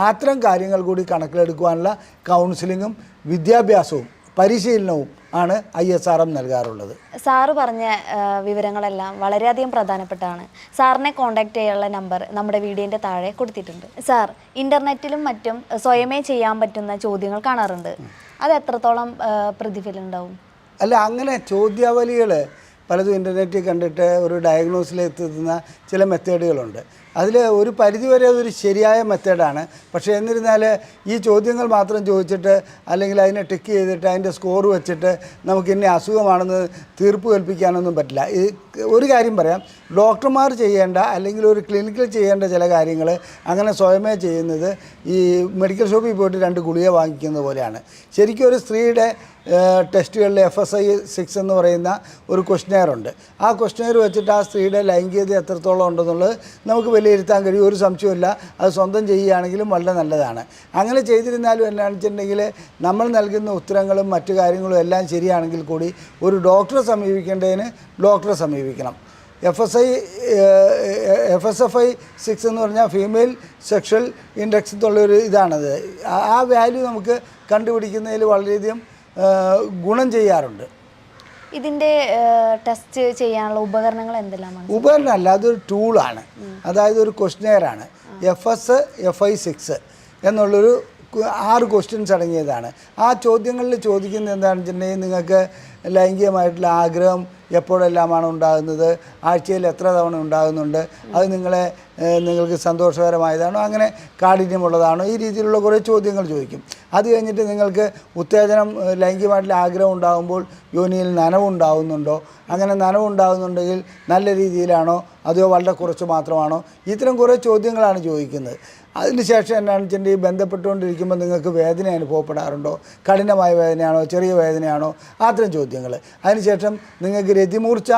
അത്തരം കാര്യങ്ങൾ കൂടി കണക്കിലെടുക്കുവാനുള്ള കൗൺസിലിങ്ങും വിദ്യാഭ്യാസവും പരിശീലനവും ആണ് ISRM നൽകാറുള്ളത്. സാറ് പറഞ്ഞ വിവരങ്ങളെല്ലാം വളരെയധികം പ്രധാനപ്പെട്ടതാണ്. സാറിനെ കോൺടാക്ട് ചെയ്യാനുള്ള നമ്പർ നമ്മുടെ വീഡിയോൻ്റെ താഴെ കൊടുത്തിട്ടുണ്ട്. സാർ, ഇൻ്റർനെറ്റിലും മറ്റും സ്വയമേ ചെയ്യാൻ പറ്റുന്ന ചോദ്യങ്ങൾ കാണാറുണ്ട്. അത് എത്രത്തോളം പ്രതിഫലം ഉണ്ടാവും? അല്ല, അങ്ങനെ ചോദ്യാവലികൾ പലതും ഇൻ്റർനെറ്റിൽ കണ്ടിട്ട് ഒരു ഡയഗ്നോസിലെത്തുന്ന ചില മെത്തേഡുകളുണ്ട്. അതിൽ ഒരു പരിധിവരെ അതൊരു ശരിയായ മെത്തേഡാണ്. പക്ഷേ എന്നിരുന്നാൽ ഈ ചോദ്യങ്ങൾ മാത്രം ചോദിച്ചിട്ട് അല്ലെങ്കിൽ അതിനെ ടിക്ക് ചെയ്തിട്ട് അതിൻ്റെ സ്കോർ വെച്ചിട്ട് നമുക്ക് ഇന്ന അസുഖമാണെന്ന് തീർപ്പ് കൽപ്പിക്കാനൊന്നും പറ്റില്ല. ഒരു കാര്യം പറയാം, ഡോക്ടർമാർ ചെയ്യേണ്ട അല്ലെങ്കിൽ ഒരു ക്ലിനിക്കിൽ ചെയ്യേണ്ട ചില കാര്യങ്ങൾ അങ്ങനെ സ്വയമേ ചെയ്യുന്നത് ഈ മെഡിക്കൽ ഷോപ്പിൽ പോയിട്ട് 2 ഗുളിക വാങ്ങിക്കുന്നത് പോലെയാണ്. ശരിക്കും ഒരു സ്ത്രീയുടെ ടെസ്റ്റുകളിൽ FSI 6 എന്ന് പറയുന്ന ഒരു ക്വസ്റ്റ്നെയറുണ്ട്. ആ ക്വസ്റ്റ്നെയർ വെച്ചിട്ട് ആ സ്ത്രീയുടെ ലൈംഗികത എത്രത്തോളം ഉണ്ടെന്നുള്ളത് നമുക്ക് വിലയിരുത്താൻ കഴിയും. ഒരു സംശയമില്ല, അത് സ്വന്തം ചെയ്യുകയാണെങ്കിലും വളരെ നല്ലതാണ്. അങ്ങനെ ചെയ്തിരുന്നാലും എന്താണെന്ന് വെച്ചിട്ടുണ്ടെങ്കിൽ നമ്മൾ നൽകുന്ന ഉത്തരങ്ങളും മറ്റു കാര്യങ്ങളും എല്ലാം ശരിയാണെങ്കിൽ കൂടി ഒരു ഡോക്ടറെ സമീപിക്കേണ്ടതിന് ഡോക്ടറെ സമീപിക്കണം. FSFI 6 എന്ന് പറഞ്ഞാൽ ഫീമെയിൽ സെക്ഷൽ ഇൻഡെക്സ് എന്നുള്ളൊരു ഇതാണത്. ആ വാല്യൂ നമുക്ക് കണ്ടുപിടിക്കുന്നതിൽ വളരെയധികം ഗുണം ചെയ്യാറുണ്ട്. ഇതിൻ്റെ ടെസ്റ്റ് ചെയ്യാനുള്ള ഉപകരണങ്ങൾ എന്തെല്ലാമാണ്? ഉപകരണമല്ല, അതൊരു ടൂളാണ്. അതായത് ഒരു ക്വസ്റ്റ്നെയറാണ്. FSFI 6 എന്നുള്ളൊരു 6 ക്വസ്റ്റ്യൻസ് അടങ്ങിയതാണ്. ആ ചോദ്യങ്ങളിൽ ചോദിക്കുന്നത് എന്താണെന്ന് വെച്ചിട്ടുണ്ടെങ്കിൽ നിങ്ങൾക്ക് ലൈംഗികമായിട്ടുള്ള ആഗ്രഹം എപ്പോഴെല്ലാമാണ് ഉണ്ടാകുന്നത്, ആഴ്ചയിൽ എത്ര തവണ ഉണ്ടാകുന്നുണ്ട്, അത് നിങ്ങൾക്ക് സന്തോഷകരമായതാണോ, അങ്ങനെ കാഠിന്യമുള്ളതാണോ, ഈ രീതിയിലുള്ള കുറേ ചോദ്യങ്ങൾ ചോദിക്കും. അത് കഴിഞ്ഞിട്ട് നിങ്ങൾക്ക് ഉത്തേജനം, ലൈംഗികമായിട്ടുള്ള ആഗ്രഹം ഉണ്ടാകുമ്പോൾ യോനിയിൽ നനവുണ്ടാകുന്നുണ്ടോ, അങ്ങനെ നനവുണ്ടാകുന്നുണ്ടെങ്കിൽ നല്ല രീതിയിലാണോ അതോ വളരെ കുറച്ച് മാത്രമാണോ, ഇത്തരം കുറേ ചോദ്യങ്ങളാണ് ചോദിക്കുന്നത്. അതിനുശേഷം എന്താണെന്ന് വെച്ചിട്ടുണ്ടെങ്കിൽ ബന്ധപ്പെട്ടുകൊണ്ടിരിക്കുമ്പോൾ നിങ്ങൾക്ക് വേദന അനുഭവപ്പെടാറുണ്ടോ, കഠിനമായ വേദനയാണോ ചെറിയ വേദനയാണോ, അത്തരം ചോദ്യങ്ങൾ. അതിനുശേഷം നിങ്ങൾക്ക് രതിമൂർച്ച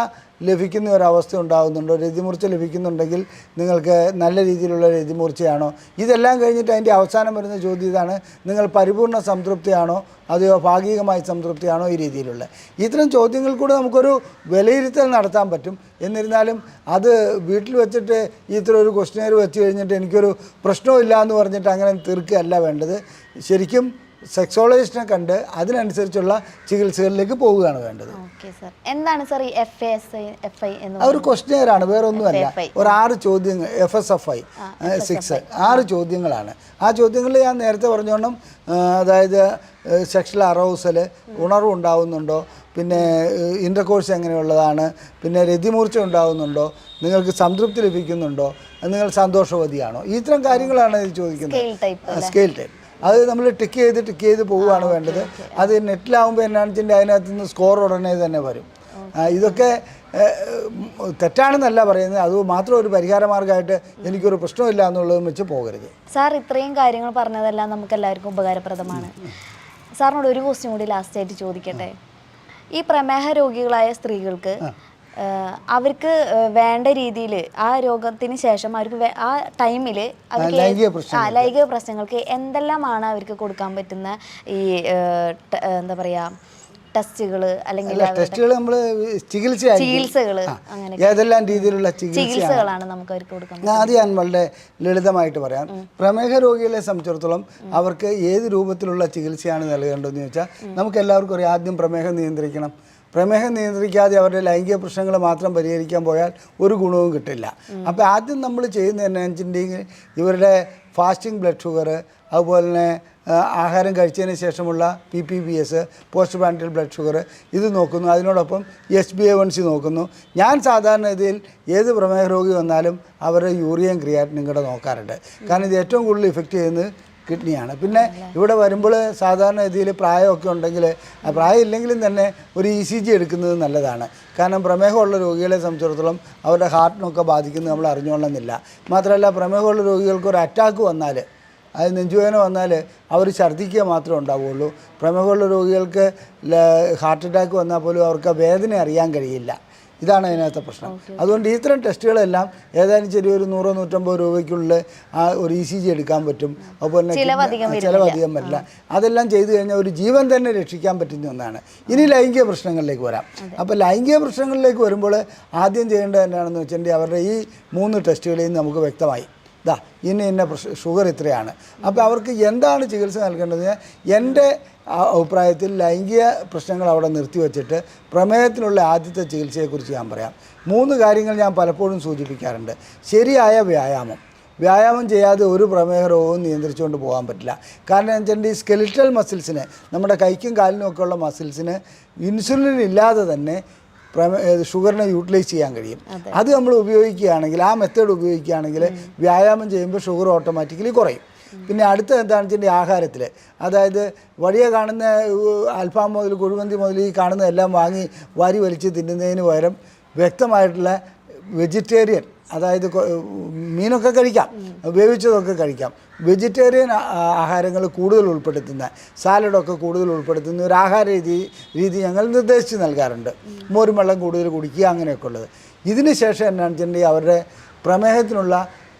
ലഭിക്കുന്ന ഒരവസ്ഥ ഉണ്ടാകുന്നുണ്ടോ, രതിമൂർച്ച ലഭിക്കുന്നുണ്ടെങ്കിൽ നിങ്ങൾക്ക് നല്ല രീതിയിലുള്ള രതിമൂർച്ചയാണോ, ഇതെല്ലാം കഴിഞ്ഞിട്ട് അതിൻ്റെ അവസാനം വരുന്ന ചോദ്യം ഇതാണ്, നിങ്ങൾ പരിപൂർണ്ണ സംതൃപ്തിയാണോ അതെയോ ഭാഗികമായി സംതൃപ്തിയാണോ, ഈ രീതിയിലുള്ള ഇത്തരം ചോദ്യങ്ങൾ കൂടെ നമുക്കൊരു വിലയിരുത്തൽ നടത്താൻ പറ്റും. എന്നിരുന്നാലും അത് വീട്ടിൽ വെച്ചിട്ട് ഇത്ര ഒരു ക്വസ്റ്റ്യനെയർ വെച്ച് കഴിഞ്ഞിട്ട് എനിക്കൊരു പ്രശ്നമില്ല എന്ന് പറഞ്ഞിട്ട് അങ്ങനെ തീർക്കുകയല്ല വേണ്ടത്. ശരിക്കും സെക്സോളജിസ്റ്റിനെ കണ്ട് അതിനനുസരിച്ചുള്ള ചികിത്സകളിലേക്ക് പോവുകയാണ് വേണ്ടത്. Okay sir. എന്താണ് സർ ഈ FSI എന്ന്? ഒരു ക്വസ്റ്റ്യർ ആണ്, വേറെ ഒന്നുമല്ല. ഒരു 6 ചോദ്യങ്ങൾ, FSFI 6 6 ചോദ്യങ്ങളാണ്. ആ ചോദ്യങ്ങളിൽ ഞാൻ നേരത്തെ പറഞ്ഞോണം, അതായത് സെക്ഷൽ അറൗസൽ, ഉണർവുണ്ടാവുന്നുണ്ടോ, പിന്നെ ഇൻ്റർകോഴ്സ് എങ്ങനെയുള്ളതാണ്, പിന്നെ രതിമൂർച്ച ഉണ്ടാകുന്നുണ്ടോ, നിങ്ങൾക്ക് സംതൃപ്തി ലഭിക്കുന്നുണ്ടോ, നിങ്ങൾ സന്തോഷവതിയാണോ, ഇത്തരം കാര്യങ്ങളാണ് ഇത് ചോദിക്കുന്നത്. സ്കെയിൽ ടൈപ്പ് അത് നമ്മൾ ടിക്ക് ചെയ്ത് പോവുകയാണ് വേണ്ടത്. അത് നെറ്റിലാവുമ്പോൾ എന്നാണെന്ന് വെച്ചിട്ടുണ്ടെങ്കിൽ അതിനകത്ത് നിന്ന് സ്കോർ ഉടനെ തന്നെ വരും. ഇതൊക്കെ തെറ്റാണെന്നല്ല പറയുന്നത്, അത് മാത്രം ഒരു പരിഹാര മാർഗ്ഗമായിട്ട് എനിക്കൊരു പ്രശ്നമില്ല എന്നുള്ളതും വെച്ച് പോകരുത്. സാർ ഇത്രയും കാര്യങ്ങൾ പറഞ്ഞതെല്ലാം നമുക്ക് എല്ലാവർക്കും ഉപകാരപ്രദമാണ്. സാറിനോട് ഒരു ക്വസ്റ്റ്യൻ കൂടി ലാസ്റ്റായിട്ട് ചോദിക്കട്ടെ. ഈ പ്രമേഹ രോഗികളായ സ്ത്രീകൾക്ക് അവർക്ക് വേണ്ട രീതിയിൽ ആ രോഗത്തിന് ശേഷം അവർക്ക് ആ ടൈമിൽ ലൈംഗിക പ്രശ്നങ്ങൾക്ക് എന്തെല്ലാമാണ് അവർക്ക് കൊടുക്കാൻ പറ്റുന്ന ഈ എന്താ പറയുക ടെസ്റ്റുകൾ അല്ലെങ്കിൽ നമ്മൾ ചികിത്സകൾ അങ്ങനെ ഏതെല്ലാം രീതിയിലുള്ള ചികിത്സകളാണ് നമുക്ക് അവർക്ക് കൊടുക്കുന്നത്? ആദ്യം ഞാൻ വളരെ ലളിതമായിട്ട് പറയാം. പ്രമേഹ രോഗികളെ സംബന്ധിച്ചിടത്തോളം അവർക്ക് ഏത് രൂപത്തിലുള്ള ചികിത്സയാണ് നൽകേണ്ടതെന്ന് ചോദിച്ചാൽ നമുക്ക് എല്ലാവർക്കും അറിയാം, ആദ്യം പ്രമേഹം നിയന്ത്രിക്കണം. പ്രമേഹം നിയന്ത്രിക്കാതെ അവരുടെ ലൈംഗിക പ്രശ്നങ്ങൾ മാത്രം പരിഹരിക്കാൻ പോയാൽ ഒരു ഗുണവും കിട്ടില്ല. അപ്പോൾ ആദ്യം നമ്മൾ ചെയ്യുന്നത് എന്നാന്ന് വെച്ചിട്ടുണ്ടെങ്കിൽ ഇവരുടെ ഫാസ്റ്റിംഗ് ബ്ലഡ് ഷുഗർ, അതുപോലെ തന്നെ ആഹാരം കഴിച്ചതിന് ശേഷമുള്ള PPBS, post prandial blood sugar, ഇത് നോക്കുന്നു. അതിനോടൊപ്പം HbA1c നോക്കുന്നു. ഞാൻ സാധാരണഗതിയിൽ ഏത് പ്രമേഹ രോഗി വന്നാലും അവരുടെ യൂറിയൻ ക്രിയാറ്റിനും കൂടെ നോക്കാറുണ്ട്. കാരണം ഇത് ഏറ്റവും കൂടുതൽ ഇഫക്റ്റ് ചെയ്യുന്നത് കിഡ്നിയാണ്. പിന്നെ ഇവിടെ വരുമ്പോൾ സാധാരണ രീതിയിൽ പ്രായമൊക്കെ ഉണ്ടെങ്കിൽ, പ്രായം ഇല്ലെങ്കിലും തന്നെ ഒരു ECG എടുക്കുന്നത് നല്ലതാണ്. കാരണം പ്രമേഹമുള്ള രോഗികളെ സംബന്ധിച്ചിടത്തോളം അവരുടെ ഹാർട്ടിനൊക്കെ ബാധിക്കുന്നത് നമ്മൾ അറിഞ്ഞുകൊള്ളുന്നില്ല. മാത്രമല്ല പ്രമേഹമുള്ള രോഗികൾക്ക് ഒരു അറ്റാക്ക് വന്നാൽ, അത് നെഞ്ചുവേദന വന്നാൽ അവർ ഛർദ്ദിക്കുക മാത്രമേ ഉണ്ടാവുകയുള്ളൂ. പ്രമേഹമുള്ള രോഗികൾക്ക് ഹാർട്ട് അറ്റാക്ക് വന്നാൽ പോലും അവർക്ക് വേദന അറിയാൻ കഴിയില്ല. ഇതാണ് അതിനകത്തെ പ്രശ്നം. അതുകൊണ്ട് ഇത്തരം ടെസ്റ്റുകളെല്ലാം ഏതായാലും ചെറിയൊരു 100-150 രൂപയ്ക്കുള്ളിൽ ആ ഒരു ECG എടുക്കാൻ പറ്റും. അതുപോലെ ചിലവധികം വരില്ല. അതെല്ലാം ചെയ്തു കഴിഞ്ഞാൽ ഒരു ജീവൻ തന്നെ രക്ഷിക്കാൻ പറ്റുന്ന ഒന്നാണ്. ഇനി ലൈംഗിക പ്രശ്നങ്ങളിലേക്ക് വരാം. അപ്പോൾ ലൈംഗിക പ്രശ്നങ്ങളിലേക്ക് വരുമ്പോൾ ആദ്യം ചെയ്യേണ്ടത് എന്നാണെന്ന് വെച്ചിട്ടുണ്ടെങ്കിൽ അവരുടെ ഈ 3 ടെസ്റ്റുകളെയും നമുക്ക് വ്യക്തമായി ഇന്ന ഷുഗർ ഇത്രയാണ്. അപ്പോൾ അവർക്ക് എന്താണ് ചികിത്സ നൽകേണ്ടത്? എൻ്റെ അഭിപ്രായത്തിൽ ലൈംഗിക പ്രശ്നങ്ങൾ അവിടെ നിർത്തിവെച്ചിട്ട് പ്രമേഹത്തിനുള്ള ആദ്യത്തെ ചികിത്സയെക്കുറിച്ച് ഞാൻ പറയാം. 3 കാര്യങ്ങൾ ഞാൻ പലപ്പോഴും സൂചിപ്പിക്കാറുണ്ട്. ശരിയായ വ്യായാമം ചെയ്യാതെ ഒരു പ്രമേഹ രോഗവും നിയന്ത്രിച്ചുകൊണ്ട് പോകാൻ പറ്റില്ല. കാരണം എന്ന് വെച്ചിട്ടുണ്ടെങ്കിൽ ഈ സ്കെലിറ്റൽ മസിൽസിന്, നമ്മുടെ കൈക്കും കാലിനും ഒക്കെ ഉള്ള മസിൽസിന് ഇൻസുലിൻ ഇല്ലാതെ തന്നെ ഷുഗറിനെ യൂട്ടിലൈസ് ചെയ്യാൻ കഴിയും. അത് നമ്മൾ ഉപയോഗിക്കുകയാണെങ്കിൽ, ആ മെത്തേഡ് ഉപയോഗിക്കുകയാണെങ്കിൽ വ്യായാമം ചെയ്യുമ്പോൾ ഷുഗർ ഓട്ടോമാറ്റിക്കലി കുറയും. പിന്നെ അടുത്ത എന്താണെന്ന് വെച്ചിട്ടുണ്ടെങ്കിൽ ആഹാരത്തിൽ, അതായത് വഴിയെ കാണുന്ന അൽഫാം മുതൽ കുഴിമന്തി മുതൽ ഈ കാണുന്നതെല്ലാം വാങ്ങി വാരി വലിച്ച് തിന്നുന്നതിന് പകരം വ്യക്തമായിട്ടുള്ള വെജിറ്റേറിയൻ, അതായത് മീനൊക്കെ കഴിക്കാം, വേവിച്ചതൊക്കെ കഴിക്കാം, വെജിറ്റേറിയൻ ആഹാരങ്ങൾ കൂടുതൽ ഉൾപ്പെടുത്തുന്ന, സാലഡൊക്കെ കൂടുതൽ ഉൾപ്പെടുത്തുന്ന ഒരു ആഹാര രീതി ഞങ്ങൾ നിർദ്ദേശിച്ച് നൽകാറുണ്ട്. മോരും വെള്ളം കൂടുതൽ കുടിക്കുക, അങ്ങനെയൊക്കെ ഉള്ളത്. ഇതിന് ശേഷം എന്നാണെന്ന് വെച്ചിട്ടുണ്ടെങ്കിൽ അവരുടെ പ്രമേഹത്തിനുള്ള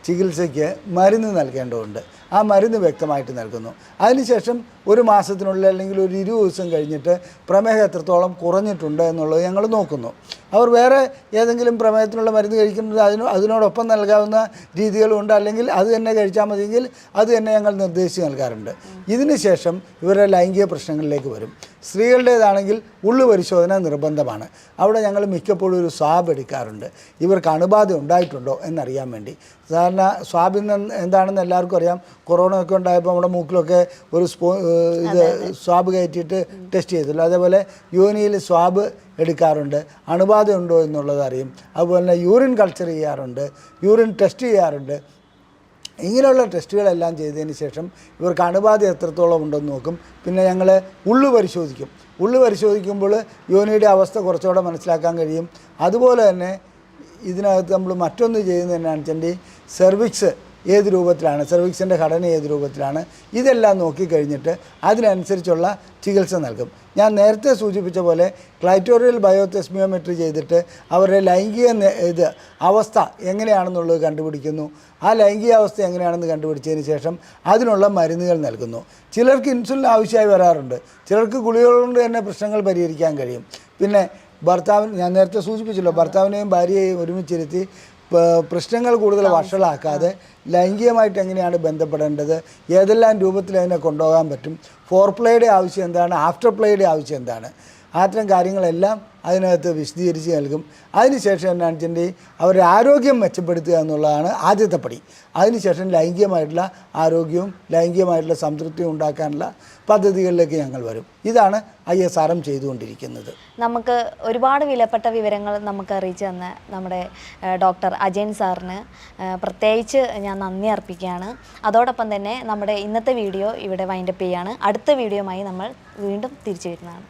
ചികിത്സയ്ക്ക് മരുന്ന് നൽകേണ്ടതുണ്ട്. ആ മരുന്ന് വ്യക്തമായിട്ട് നൽകുന്നു. അതിനുശേഷം ഒരു മാസത്തിനുള്ളിൽ അല്ലെങ്കിൽ ഒരു 20 ദിവസം കഴിഞ്ഞിട്ട് പ്രമേഹം എത്രത്തോളം കുറഞ്ഞിട്ടുണ്ട് എന്നുള്ളത് ഞങ്ങൾ നോക്കുന്നു. അവർ വേറെ ഏതെങ്കിലും പ്രമേഹത്തിനുള്ള മരുന്ന് കഴിക്കുന്നത് അതിനോടൊപ്പം നൽകാവുന്ന രീതികളുണ്ട്. അല്ലെങ്കിൽ അത് തന്നെ കഴിച്ചാൽ മതിയെങ്കിൽ അത് തന്നെ ഞങ്ങൾ നിർദ്ദേശിച്ച് നൽകാറുണ്ട്. ഇതിന് ശേഷം ഇവരുടെ ലൈംഗിക പ്രശ്നങ്ങളിലേക്ക് വരും. സ്ത്രീകളുടേതാണെങ്കിൽ ഉള്ളു പരിശോധന നിർബന്ധമാണ്. അവിടെ ഞങ്ങൾ മിക്കപ്പോഴും ഒരു സ്വാബ് എടുക്കാറുണ്ട്, ഇവർക്ക് അണുബാധ ഉണ്ടായിട്ടുണ്ടോ എന്നറിയാൻ വേണ്ടി. സാധാരണ സ്വാബിന് എന്താണെന്ന് എല്ലാവർക്കും അറിയാം. കൊറോണ ഒക്കെ ഉണ്ടായപ്പോൾ നമ്മുടെ മൂക്കിലൊക്കെ ഒരു സ്വാബ് കയറ്റിയിട്ട് ടെസ്റ്റ് ചെയ്തല്ലോ. അതേപോലെ യോനിയിൽ സ്വാബ് എടുക്കാറുണ്ട്, അണുബാധ ഉണ്ടോ എന്നുള്ളത് അറിയും. അതുപോലെ തന്നെ യൂറിൻ കൾച്ചർ ചെയ്യാറുണ്ട്, യൂറിൻ ടെസ്റ്റ് ചെയ്യാറുണ്ട്. ഇങ്ങനെയുള്ള ടെസ്റ്റുകളെല്ലാം ചെയ്തതിന് ശേഷം ഇവർക്ക് അണുബാധ എത്രത്തോളം ഉണ്ടെന്ന് നോക്കും. പിന്നെ ഞങ്ങൾ ഉള്ളു പരിശോധിക്കുമ്പോൾ യോനിയുടെ അവസ്ഥ കുറച്ചുകൂടെ മനസ്സിലാക്കാൻ കഴിയും. അതുപോലെ തന്നെ ഇതിനകത്ത് നമ്മൾ മറ്റൊന്ന് ചെയ്യുന്നത് എന്നാണെന്ന് വെച്ചിട്ടുണ്ടെങ്കിൽ സെർവിക്സ് ഏത് രൂപത്തിലാണ്, സെർവിക്സിൻ്റെ ഘടന ഏത് രൂപത്തിലാണ്, ഇതെല്ലാം നോക്കിക്കഴിഞ്ഞിട്ട് അതിനനുസരിച്ചുള്ള ചികിത്സ നൽകും. ഞാൻ നേരത്തെ സൂചിപ്പിച്ച പോലെ ക്ലൈറ്റോറിയൽ ബയോതെസ്മിയോമെട്രി ചെയ്തിട്ട് അവരുടെ ലൈംഗിക അവസ്ഥ എങ്ങനെയാണെന്നുള്ളത് കണ്ടുപിടിക്കുന്നു. ആ ലൈംഗിക അവസ്ഥ എങ്ങനെയാണെന്ന് കണ്ടുപിടിച്ചതിന് ശേഷം അതിനുള്ള മരുന്നുകൾ നൽകുന്നു. ചിലർക്ക് ഇൻസുലിൻ ആവശ്യമായി വരാറുണ്ട്, ചിലർക്ക് ഗുളികകൾ കൊണ്ട് തന്നെ പ്രശ്നങ്ങൾ പരിഹരിക്കാൻ കഴിയും. പിന്നെ ഞാൻ നേരത്തെ സൂചിപ്പിച്ചല്ലോ, ഭർത്താവിനെയും ഭാര്യയെയും ഒരുമിച്ചിരുത്തി പ്രശ്നങ്ങൾ കൂടുതൽ വഷളാക്കാതെ ലൈംഗികമായിട്ട് എങ്ങനെയാണ് ബന്ധപ്പെടേണ്ടത്, ഏതെല്ലാം രൂപത്തിൽ അതിനെ കൊണ്ടുപോകാൻ പറ്റും, ഫോർപ്ലേയുടെ ആവശ്യം എന്താണ്, ആഫ്റ്റർ പ്ലേയുടെ ആവശ്യം എന്താണ്, അത്തരം കാര്യങ്ങളെല്ലാം അതിനകത്ത് വിശദീകരിച്ച് നൽകും. അതിനുശേഷം എന്നാണ് വെച്ചിട്ടുണ്ടെങ്കിൽ അവരുടെ ആരോഗ്യം മെച്ചപ്പെടുത്തുക എന്നുള്ളതാണ് ആദ്യത്തെ പടി. അതിനുശേഷം ലൈംഗികമായിട്ടുള്ള ആരോഗ്യവും ലൈംഗികമായിട്ടുള്ള സംതൃപ്തിയും ഉണ്ടാക്കാനുള്ള പദ്ധതികളിലേക്ക് ഞങ്ങൾ വരും. ഇതാണ് ISRM ചെയ്തുകൊണ്ടിരിക്കുന്നത്. നമുക്ക് ഒരുപാട് വിലപ്പെട്ട വിവരങ്ങൾ നമുക്ക് അറിയിച്ചു തന്ന നമ്മുടെ ഡോക്ടർ അജയൻ സാറിന് പ്രത്യേകിച്ച് ഞാൻ നന്ദി അർപ്പിക്കുകയാണ്. അതോടൊപ്പം തന്നെ നമ്മുടെ ഇന്നത്തെ വീഡിയോ ഇവിടെ വൈൻഡപ്പ് ചെയ്യുകയാണ്. അടുത്ത വീഡിയോയുമായി നമ്മൾ വീണ്ടും തിരിച്ചു വരുന്നതാണ്.